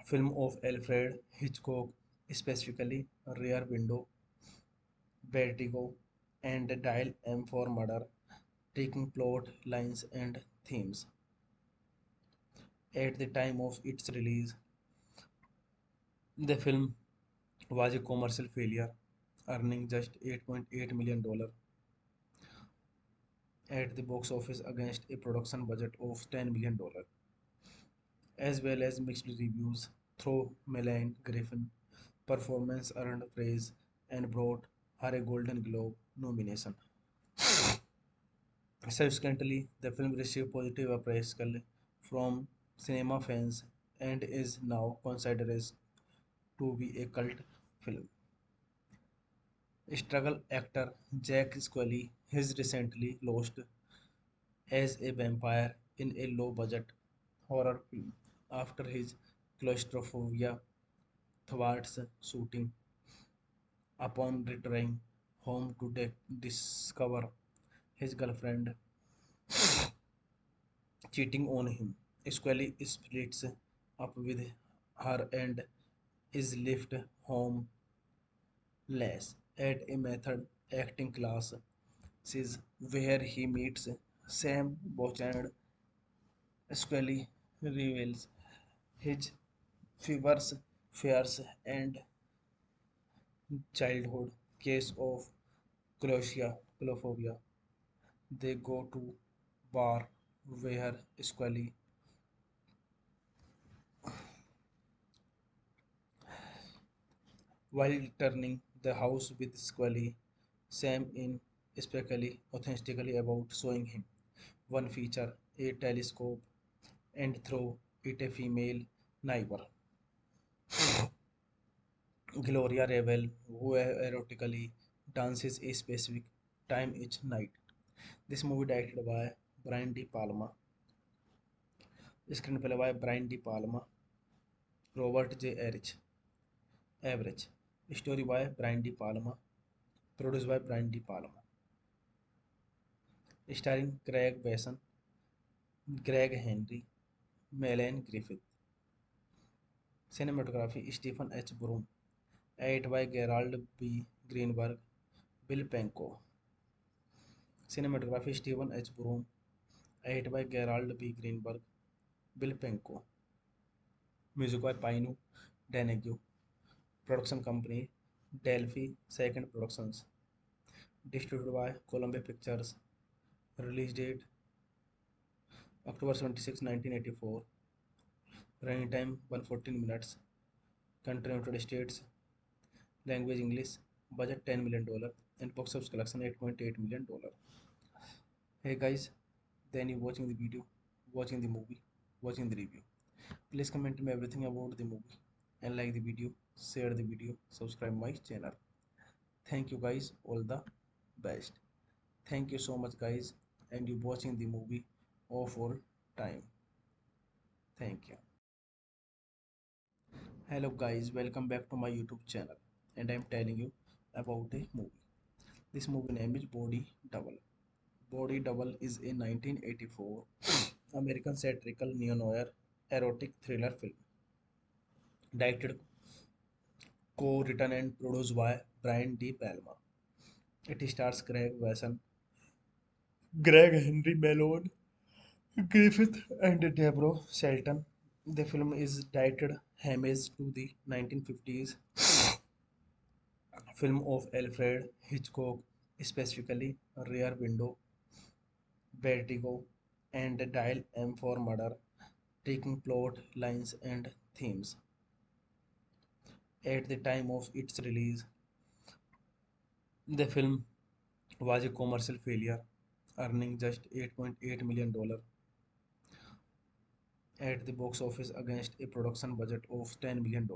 film of Alfred Hitchcock, specifically Rear Window, Vertigo, and Dial M for Murder, taking plot lines and themes. At the time of its release, the film was a commercial failure, earning just $8.8 million at the box office against a production budget of $10 million, as well as mixed reviews. Through Melanie Griffin performance earned praise and brought her a Golden Globe nomination. Subsequently, the film received positive appraisal from cinema fans and is now considered as to be a cult film. Struggle actor Jack Scully has recently lost as a vampire in a low-budget horror film after his claustrophobia thwarts shooting. Upon returning home to discover his girlfriend cheating on him. Scully splits up with her and is left homeless at a method acting class is where he meets Sam Bochard. Scully reveals his fevers, fears, and childhood case of claustrophobia. They go to bar where Scully, while turning the house with Scully, Sam in especially authentically about showing him one feature, a telescope, and throw it a female neighbor, Gloria Revel, who erotically dances a specific time each night. This movie directed by Brian De Palma, screenplay by Brian De Palma, Robert J. Average, story by Brian De Palma, produced by Brian De Palma, starring Craig Besson, Greg Henry, Melanie Griffith. Cinematography Stephen H. Broom, edited by Gerald B. Greenberg, Bill Penko. Cinematography Stephen H. Broom, edited by Gerald B. Greenberg, Bill Penko. Music by Pino Deneghu. Production company Delphi Second Productions. Distributed by Columbia Pictures. Release date October 26, 1984. Running time 114 minutes. Country United States. Language English. Budget $10 million. And box office collection $8.8 million. Hey guys, then you watching the video, watching the movie, watching the review. Please comment me everything about the movie and like the video, share the video, subscribe my channel. Thank you guys, all the best. Thank you so much guys, and you watching the movie of all time. Thank you. Hello guys, welcome back to my YouTube channel, and I'm telling you about a movie. This movie name is Body Double. Body Double is a 1984 American satirical neo-noir erotic thriller film directed, co-written and produced by Brian De Palma. It stars Craig Wasson, Greg Henry Malone, Griffith, and Deborah Shelton. The film is directed homage to the 1950s film of Alfred Hitchcock, specifically Rear Window, Vertigo, and Dial M for Murder, taking plot lines and themes. At the time of its release, the film was a commercial failure, earning just $8.8 million at the box office against a production budget of $10 million,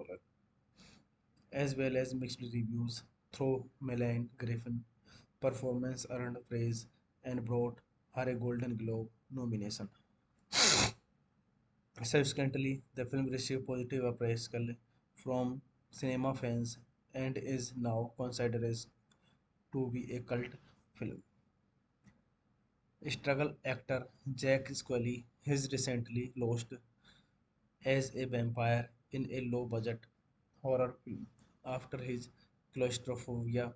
as well as mixed reviews. Though Melanie Griffin performance earned praise and brought her a Golden Globe nomination. Subsequently, the film received positive appraisal from cinema fans and is now considered as to be a cult film. Struggle actor Jack Scully has recently lost as a vampire in a low-budget horror film after his claustrophobia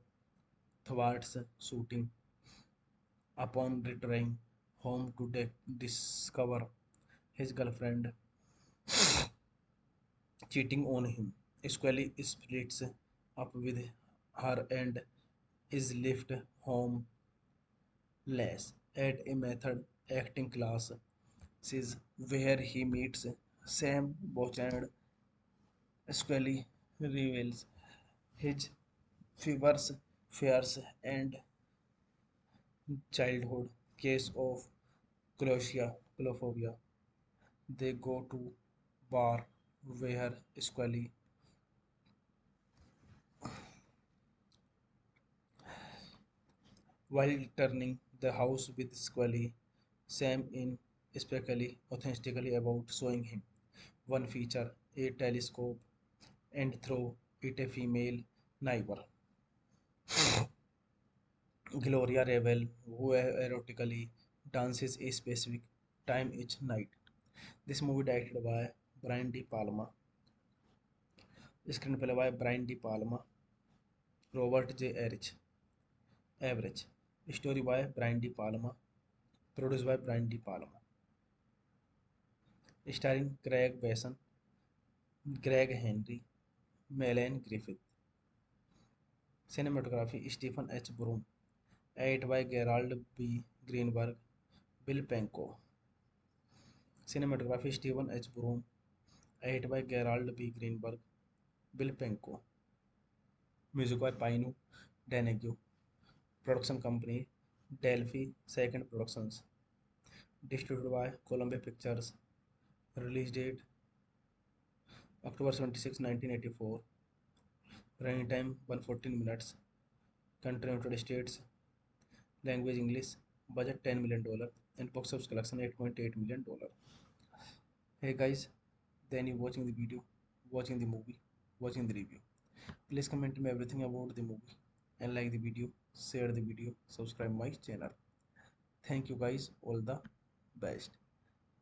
thwarts shooting. Upon returning home to discover his girlfriend cheating on him, Scully splits up with her and is left homeless at a method acting class is where he meets Sam Bochard. Scully reveals his fevers, fears, and childhood case of claustrophobia. They go to bar where Scully, while turning the house with Scully, Sam in especially authentically about showing him one feature, a telescope, and throw it a female neighbor, Gloria Revel, who erotically dance is a specific, time is night. This movie directed by Brian De Palma, screenplay by Brian De Palma, Robert J. Average, story by Brian De Palma, produced by Brian De Palma, starring Craig Besson, Greg Henry, Melanie Griffith. Cinematography Stephen H. Broom, edited by Gerald B. Greenberg, Bill Penko. Cinematography Stephen H. Broom, edited by Gerald B. Greenberg, Bill Penko. Music by Pino Deneghu. Production company Delphi Second Productions. Distributed by Columbia Pictures. Release date October 26, 1984. Running time 114 minutes. Country United States. Language English. Budget $10 million. And box office collection $8.8 million. Hey guys, then you watching the video, watching the movie, watching the review. Please comment me everything about the movie and like the video, share the video, subscribe my channel. Thank you guys, all the best.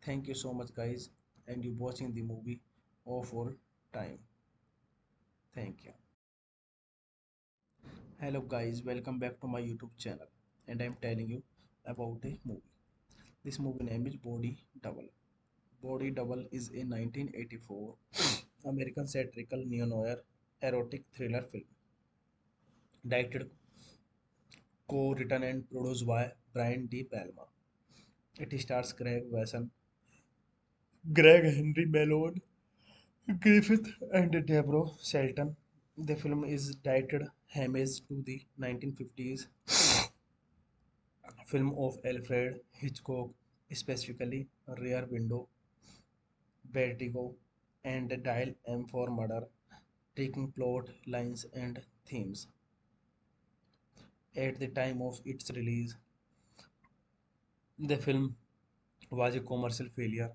Thank you so much guys, and you watching the movie of all time. Thank you. Hello guys, welcome back to my YouTube channel, and I'm telling you about a movie. This movie name is Body Double. Body Double is a 1984 American satirical neo-noir erotic thriller film, directed, co-written and produced by Brian De Palma. It stars Craig Wasson, Greg Henry Malone, Griffith, and Deborah Shelton. The film is directed homage to the 1950s film of Alfred Hitchcock, specifically Rear Window, Vertigo, and Dial M for Murder, taking plot lines and themes. At the time of its release, the film was a commercial failure,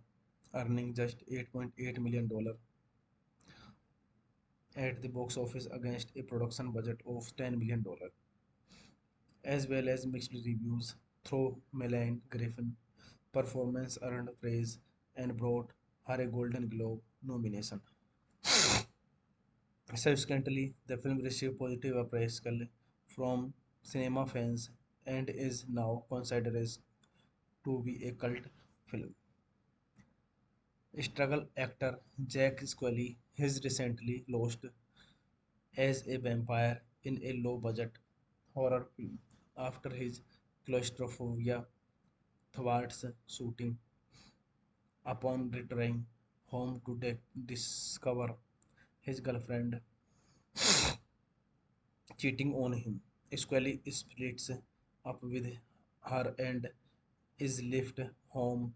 earning just $8.8 million at the box office against a production budget of $10 million, as well as mixed reviews. Through Melanie Griffin performance earned praise and brought her a Golden Globe nomination. Subsequently, the film received positive appraisal from cinema fans and is now considered as to be a cult film. Struggle actor Jack Scully has recently lost as a vampire in a low-budget horror film after his claustrophobia thwarts shooting. Upon returning home to discover his girlfriend cheating on him, Scully splits up with her and is left homeless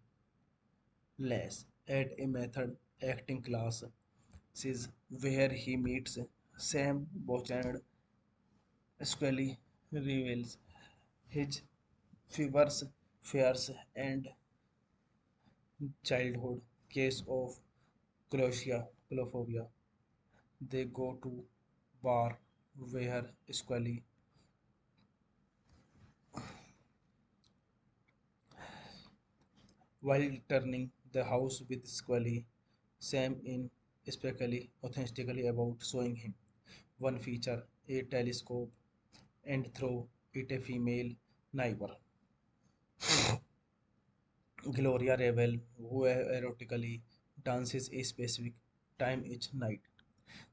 at a method acting class where he meets Sam Bouchard. Scully reveals his fevers, fears, and childhood case of claustrophobia. They go to bar where Scully, while turning the house with Scully, Sam in especially authentically about showing him one feature, a telescope, and throw it a female neighbor, Gloria Revel, who erotically dances a specific time each night.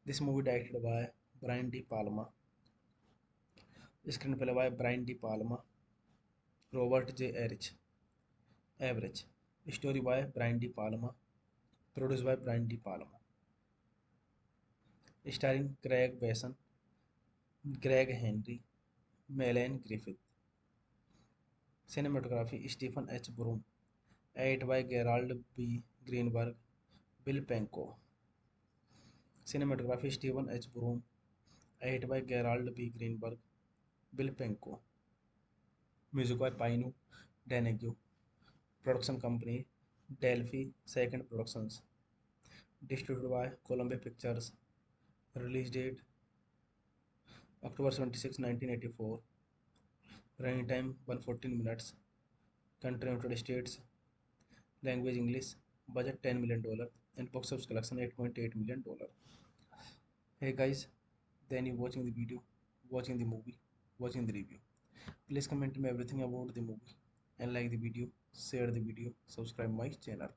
This movie directed by Brian De Palma, screenplay by Brian De Palma, Robert J. Average, story by Brian De Palma, produced by Brian De Palma, starring Craig Besson, Greg Henry, Melanie Griffith. Cinematography Stephen H. Broom, edited by Gerald B. Greenberg, Bill Penko. Cinematography Stephen H. Broom, edited by Gerald B. Greenberg, Bill Penko. Music by Pino Deneghu. Production company Delphi Second Productions. Distributed by Columbia Pictures. Release date October 26, 1984. Running time 114 minutes. Country United States. Language English. Budget $10 million. And box office collection $8.8 million. Hey guys, then you watching the video, watching the movie, watching the review. Please comment me everything about the movie and like the video, share the video, subscribe my channel.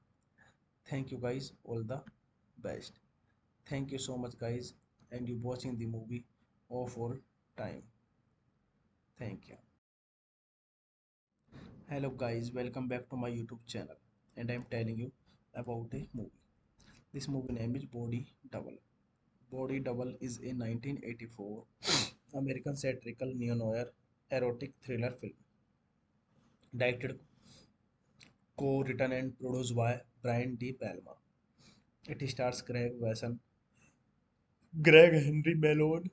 Thank you guys, all the best. Thank you so much guys, and you watching the movie of all time. Thank you. Hello guys, welcome back to my YouTube channel, and I'm telling you about a movie. This movie name is Body Double. Body Double is a 1984 American satirical neo-noir erotic thriller film, directed, co-written and produced by Brian De Palma. It stars Craig Wasson, Greg Henry Malone,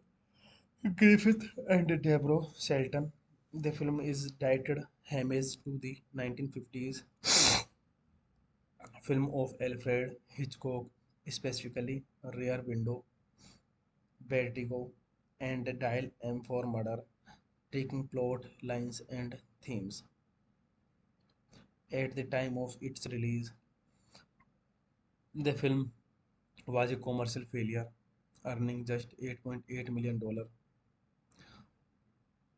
Griffith, and Deborah Shelton. The film is directed homage to the 1950s film of Alfred Hitchcock, specifically Rear Window, Vertigo, and Dial M for Murder, taking plot lines and themes. At the time of its release, the film was a commercial failure, earning just $8.8 million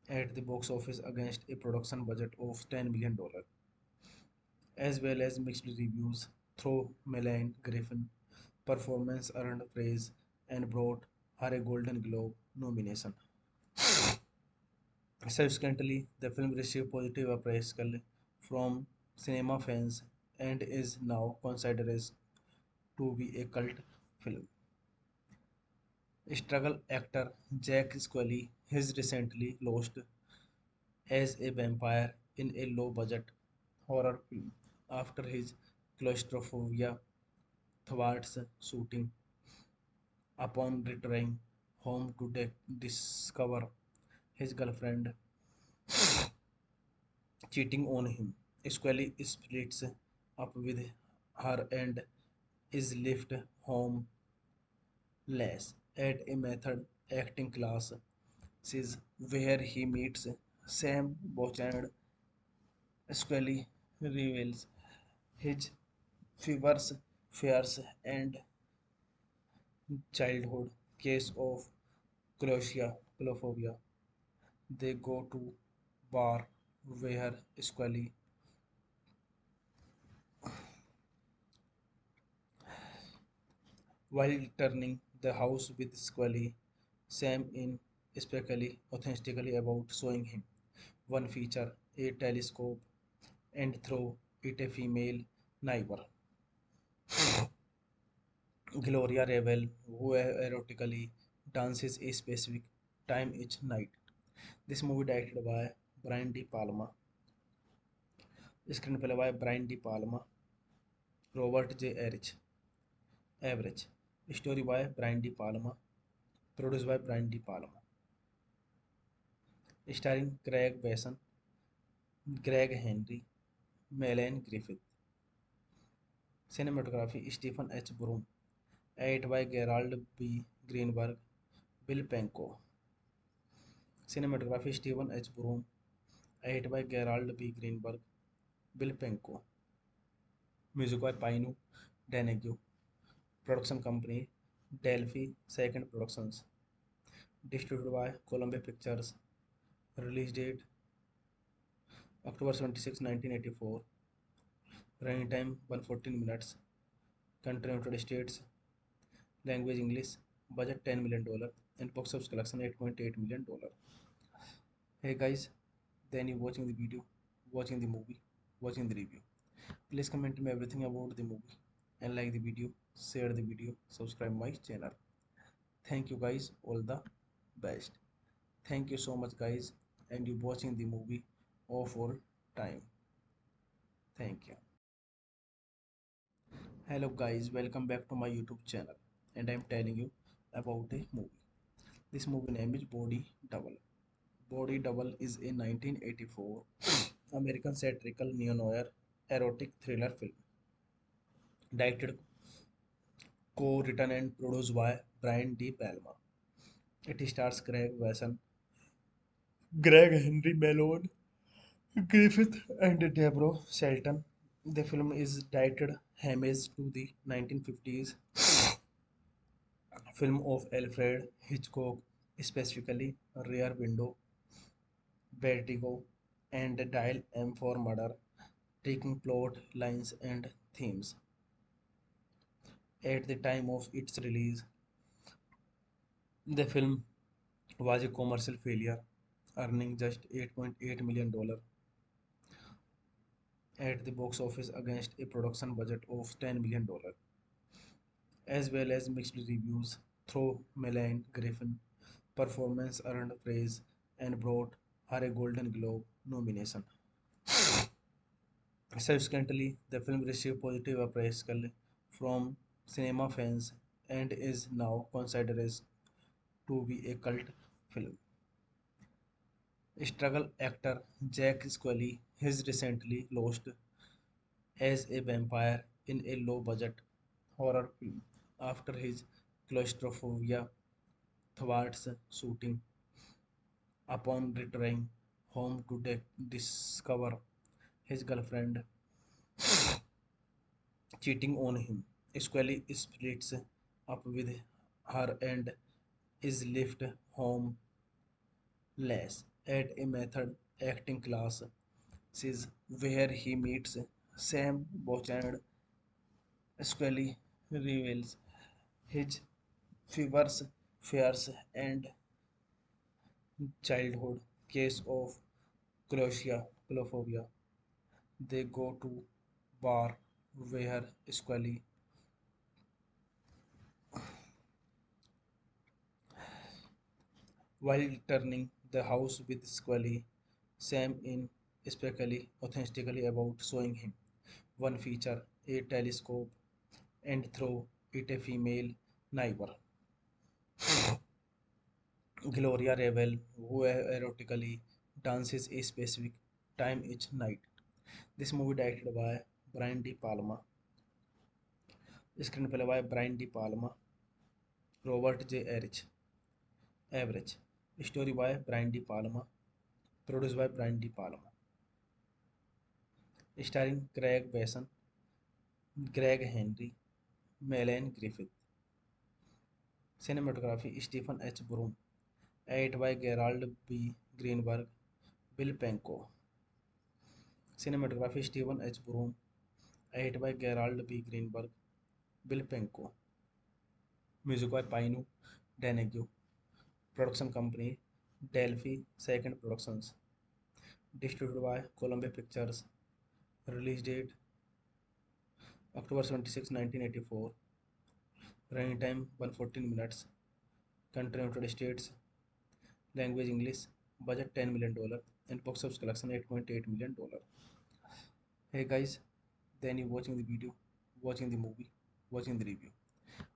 at the box office against a production budget of $10 million, as well as mixed reviews. Through Melanie Griffin performance earned praise and brought her a Golden Globe nomination. Subsequently, the film received positive appraisal from cinema fans and is now considered as to be a cult film. Struggle actor Jack Scully has recently lost as a vampire in a low-budget horror film after his claustrophobia thwarts shooting. Upon returning home to discover his girlfriend cheating on him, Scully splits up with her and is left homeless at a method acting class where he meets Sam Bouchard. Scully reveals his fevers, fears, and childhood case of claustrophobia. They go to bar where Scully, while turning the house with Scully, Sam in especially authentically about showing him one feature, a telescope, and throw it a female neighbor, Gloria Revel, who erotically dances a specific time each night. This movie directed by Brian De Palma, screenplay by Brian De Palma, Robert J. Average, story by Brian De Palma, produced by Brian De Palma, starring Craig Besson, Greg Henry, Melanie Griffith, cinematography Stephen H. Broom, edited by Gerald B. Greenberg, Bill Penko, cinematography Stephen H. Broom, edited by Gerald B. Greenberg, Bill Penko, music by Pino Donegue, production company Delphi Second Productions, distributed by Columbia Pictures, release date October 26, 1984, running time 114 minutes, country United States, language English, budget $10 million, and box office collection $8.8 million. Hey guys, then you watching the video, watching the movie, watching the review. Please comment me everything about the movie and like the video, share the video, subscribe my channel. Thank you guys, all the best. Thank you so much guys, and you watching the movie of all time. Thank you. Hello guys, welcome back to my YouTube channel, and I'm telling you about a movie. This movie name is Body Double. Body Double is a 1984 American satirical neo-noir erotic thriller film, directed, co-written and produced by Brian De Palma. It stars Craig Wasson, Greg Henry Malone, Griffith and Deborah Shelton. The film is directed homage to the 1950s film of Alfred Hitchcock, specifically Rear Window, Vertigo, and Dial M for Murder, taking plot lines and themes. At the time of its release, the film was a commercial failure, earning just $8.8 million at the box office against a production budget of $10 million, as well as mixed reviews. Through Melanie Griffin performance earned praise and brought her a Golden Globe nomination. Subsequently, the film received positive appraisal from cinema fans and is now considered as to be a cult film. Struggle actor Jack Scully has recently lost as a vampire in a low-budget horror film after his claustrophobia thwarts shooting. Upon returning home to discover his girlfriend cheating on him, Scully splits up with her and is left homeless at a method acting class where he meets Sam Bouchard. Scully reveals his fevers, fears, and childhood case of claustrophobia. They go to bar where Scully, while turning the house with Scully, Sam in especially authentically about showing him one feature, a telescope, and throw it a female neighbor, Gloria Revel, who erotically dances a specific time each night. This movie directed by Brian De Palma, screenplay by Brian De Palma, Robert J. Average, story by Brian De Palma, produced by Brian De Palma, starring Craig Besson, Greg Henry, Melanie Griffith, cinematography Stephen H. Broom, edited by Gerald B. Greenberg, Bill Penko, cinematography Stephen H. Broom, edited by Gerald B. Greenberg, Bill Penko, music by Pino Donegue, production company Delphi Second Productions, distributed by Columbia Pictures, release date October 26, 1984, running time 114 minutes, country United States, language English, budget $10 million, and box office collection $8.8 million. Hey guys, then you watching the video, watching the movie, watching the review.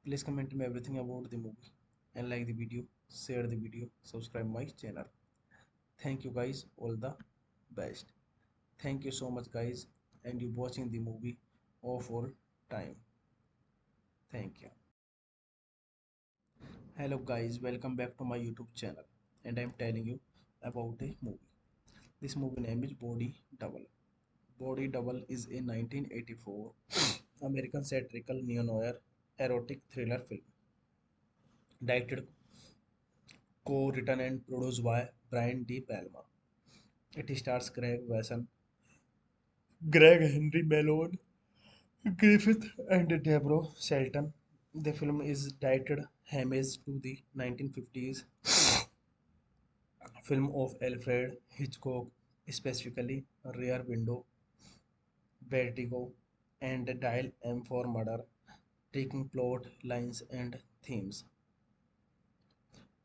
Please comment me everything about the movie and like the video, share the video, subscribe my channel. Thank you guys, all the best. Thank you so much guys, and you watching the movie of all time. Thank you. Hello guys, welcome back to my YouTube channel, and I'm telling you about a movie. This movie name is Body Double. Body Double is a 1984 American satirical neo-noir erotic thriller film directed, co-written and produced by Brian De Palma. It stars Craig Wasson, Greg Henry Malone, Griffith, and Deborah Shelton. The film is directed homage to the 1950s film of Alfred Hitchcock, specifically Rear Window, Vertigo, and Dial M for Murder, taking plot lines and themes.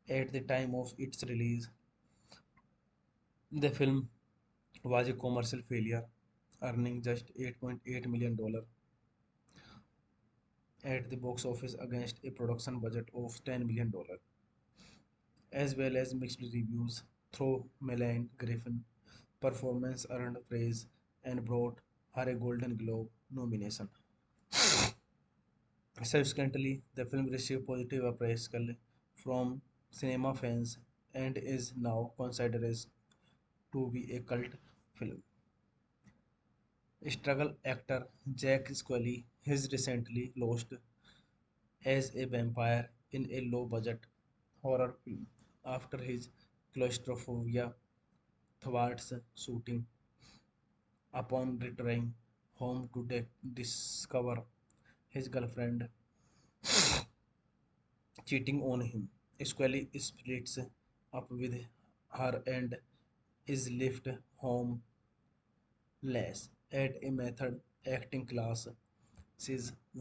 At the time of its release, the film was a commercial failure, earning just $8.8 million at the box office against a production budget of $10 million, as well as mixed reviews. Through Melanie Griffin performance earned praise and brought her a Golden Globe nomination. Subsequently, the film received positive appraisal from cinema fans and is now considered as to be a cult film. Struggle actor Jack Scully has recently lost as a vampire in a low-budget horror film after his claustrophobia thwarts shooting. Upon returning home to discover his girlfriend cheating on him, Scully splits up with her and is left homeless at a method acting class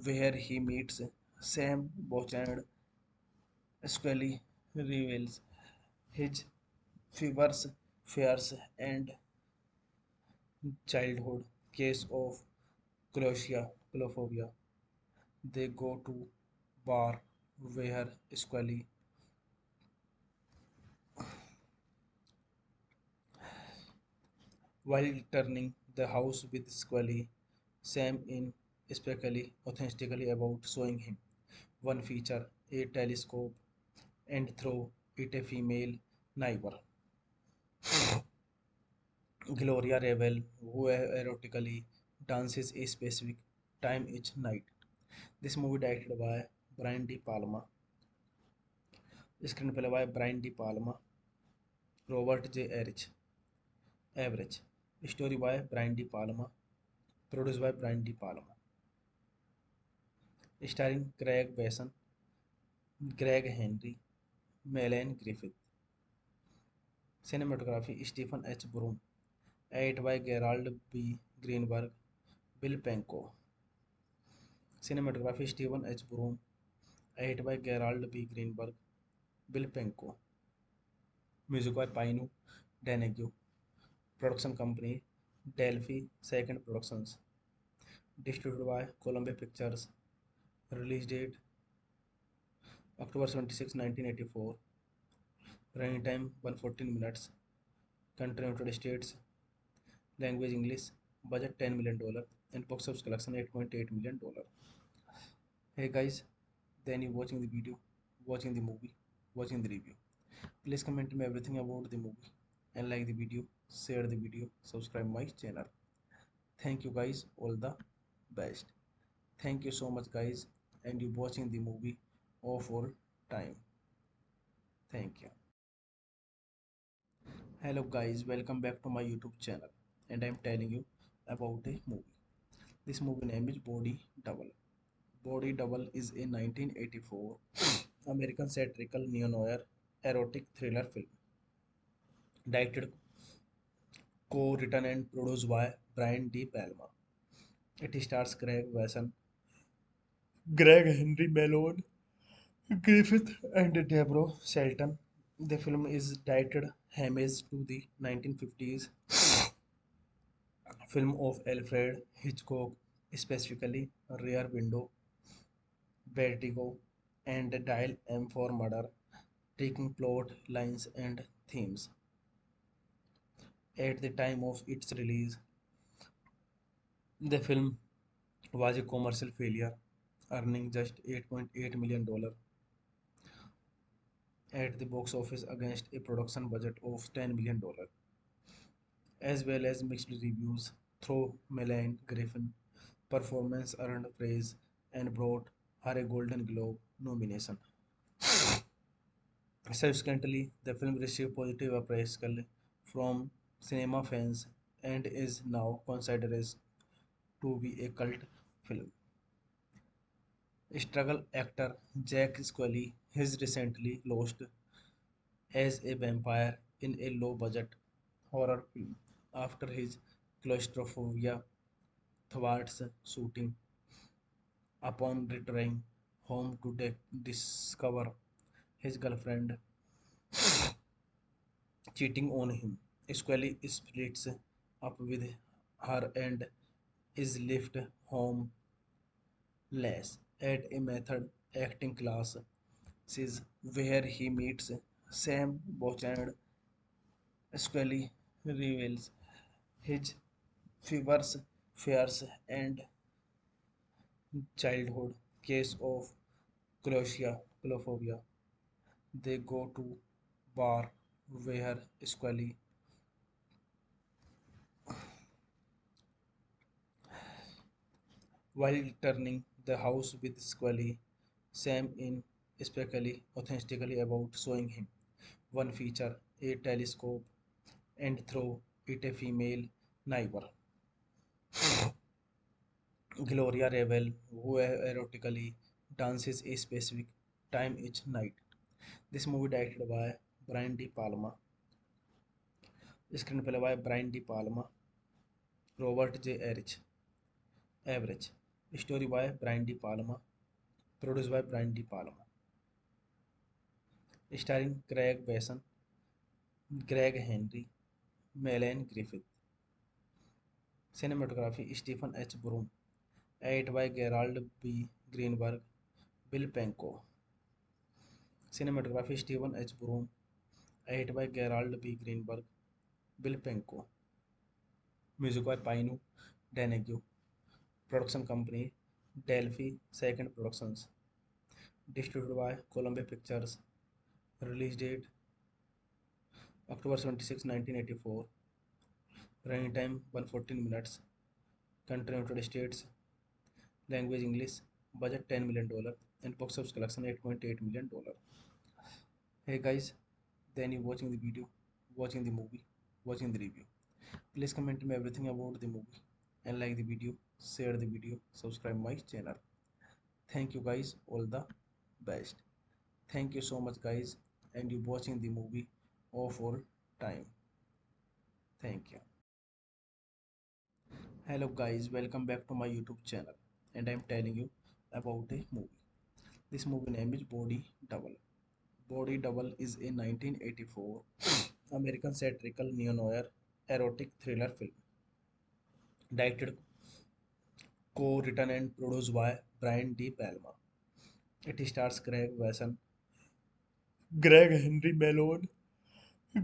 where he meets Sam Bochard. Scully reveals his fevers, fears, and childhood case of claustrophobia. They go to bar where Scully, while turning the house with Scully, Sam in especially authentically about showing him one feature, a telescope, and throw it a female neighbor, Gloria Revel, who erotically dances a specific time each night. This movie directed by Brian De Palma, screenplay by Brian De Palma, Robert J. Average, story by Brian De Palma, produced by Brian De Palma, starring Craig Besson, Greg Henry, Melanie Griffith. Cinematography Stephen H. Broom, edited by Gerald B. Greenberg, Bill Penko. Cinematography Stephen H. Broom, edited by Gerald B. Greenberg, Bill Penko. Music by Pino Deneghu. Production company Delphi Second Productions. Distributed by Columbia Pictures. Release date October 26, 1984. Running time 114 minutes. Country United States. Language English. Budget $10 million. And box office collection $8.8 million. Hey guys, then you watching the video, watching the movie, watching the review. Please comment me everything about the movie and like the video, share the video, subscribe my channel. Thank you guys, all the best. Thank you so much guys, and you watching the movie of all time. Thank you. Hello guys, welcome back to my YouTube channel, and I'm telling you about a movie. This movie name is Body Double. Body Double is a 1984 American satirical neo-noir erotic thriller film directed, co-written and produced by Brian De Palma. It stars Craig Wasson, Greg Henry Malone, Griffith, and Deborah Shelton. The film is directed homage to the 1950s film of Alfred Hitchcock, specifically Rear Window, Vertigo, and Dial M for Murder, taking plot lines and themes. At the time of its release, the film was a commercial failure, earning just $8.8 million at the box office against a production budget of $10 million, as well as mixed reviews. Though Melanie Griffin performance earned praise and brought her a Golden Globe nomination. Subsequently, the film received positive appraisal from cinema fans and is now considered as to be a cult film. Struggle actor Jack Scully has recently lost as a vampire in a low-budget horror film after his claustrophobia thwarts shooting. Upon returning home to discover his girlfriend cheating on him, Scully splits up with her and is left homeless at a method acting class where he meets Sam Bochard. Scully reveals his fevers, fears, and childhood case of claustrophobia. They go to bar where Scully, while turning the house with Scully. Sam in speculate authentically about showing him one feature, a telescope, and throw it a female neighbor, Gloria Revel, who erotically dances a specific time each night. This movie directed by Brian De Palma, screenplay by Brian De Palma, Robert J. Average, story by Brian De Palma, produced by Brian De Palma, starring Craig Besson, Greg Henry, Melanie Griffith. Cinematography Stephen H. Broom, edited by Gerald B. Greenberg, Bill Penko. Cinematography Stephen H. Broom, edited by Gerald B. Greenberg, Bill Penko. Music by Pino Deneghu. Production company Delphi Second Productions. Distributed by Columbia Pictures. Release date October 26, 1984. Running time 114 minutes. Country United States. Language English. Budget $10 million. And box office collection $8.8 million. Hey guys, then you watching the video, watching the movie, watching the review. Please comment me everything about the movie and like the video, share the video, subscribe my channel. Thank you guys, all the best. Thank you so much guys, and you watching the movie of all time. Thank you. Hello guys, welcome back to my YouTube channel, and I'm telling you about a movie. This movie name is Body Double. Body Double is a 1984 American satirical neo-noir erotic thriller film, directed, co-written and produced by Brian De Palma. It stars Craig Wasson, Greg Henry Malone,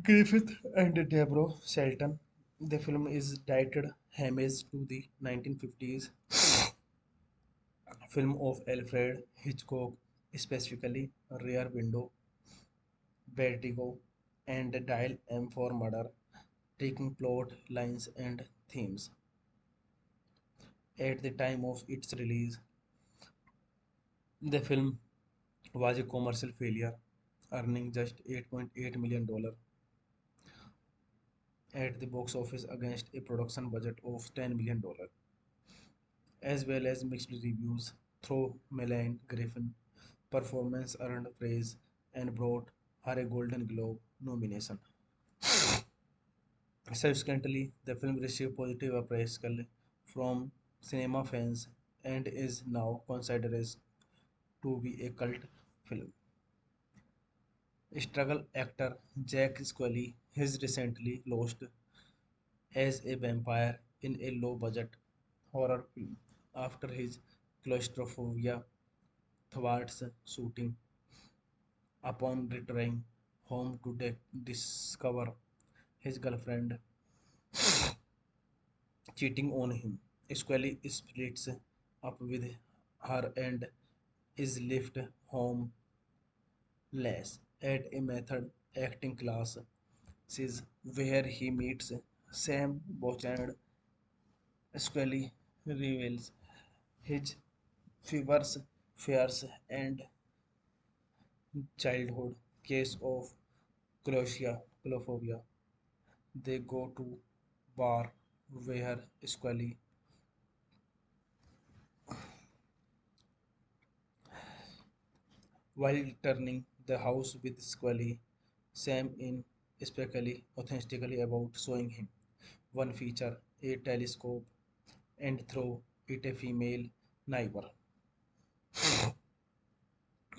Griffith, and Deborah Shelton. The film is directed homage to the 1950s film of Alfred Hitchcock, specifically Rear Window, Vertigo, and Dial M for Murder, taking plot lines and themes. At the time of its release, the film was a commercial failure, earning just $8.8 million at the box office against a production budget of $10 million, as well as mixed reviews. Though Melanie Griffin performance earned praise and brought her a Golden Globe nomination. Subsequently, the film received positive appraisal from cinema fans and is now considered as to be a cult film. Struggle actor Jack Scully has recently lost as a vampire in a low-budget horror film after his claustrophobia thwarts shooting. Upon returning home to discover his girlfriend cheating on him, Scully splits up with her and is left homeless at a method acting class where he meets Sam Bouchard. Scully reveals his fevers, fears, and childhood case of claustrophobia. They go to bar where Scully, while turning the house with Scully, Sam in speculate authentically about showing him one feature, a telescope, and throw it a female neighbor,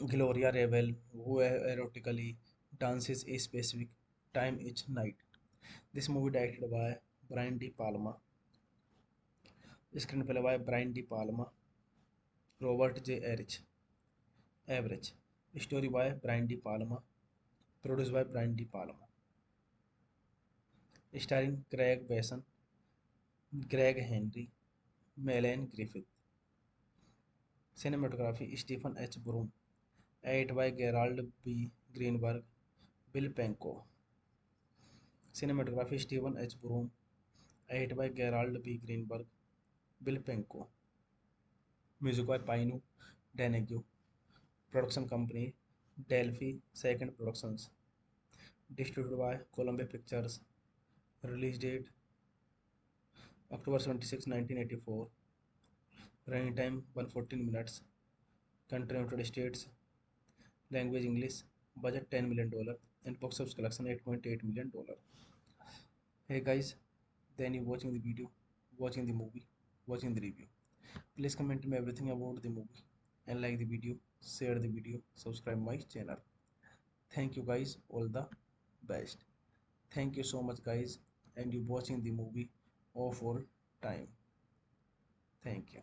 Gloria Revel, who erotically dances a specific time each night. This movie directed by Brian De Palma, screenplay by Brian De Palma, Robert J. Average, story by Brian De Palma, produced by Brian De Palma, starring Craig Besson, Greg Henry, Melanie Griffith. Cinematography Stephen H. Broom, edited by Gerald B. Greenberg, Bill Penko. Cinematography Stephen H. Broom, edited by Gerald B. Greenberg, Bill Penko. Music by Painu Denegyu. Production company Delphi Second Productions. Distributed by Columbia Pictures. Release date October 26, 1984. Running time 114 minutes. Country United States. Language English. Budget $10 million. And box office collection $8.8 million. Hey guys, then you watching the video, watching the movie, watching the review. Please comment me everything about the movie and like the video, share the video, subscribe my channel. Thank you guys, all the best. Thank you so much guys, and you watching the movie of all time. Thank you.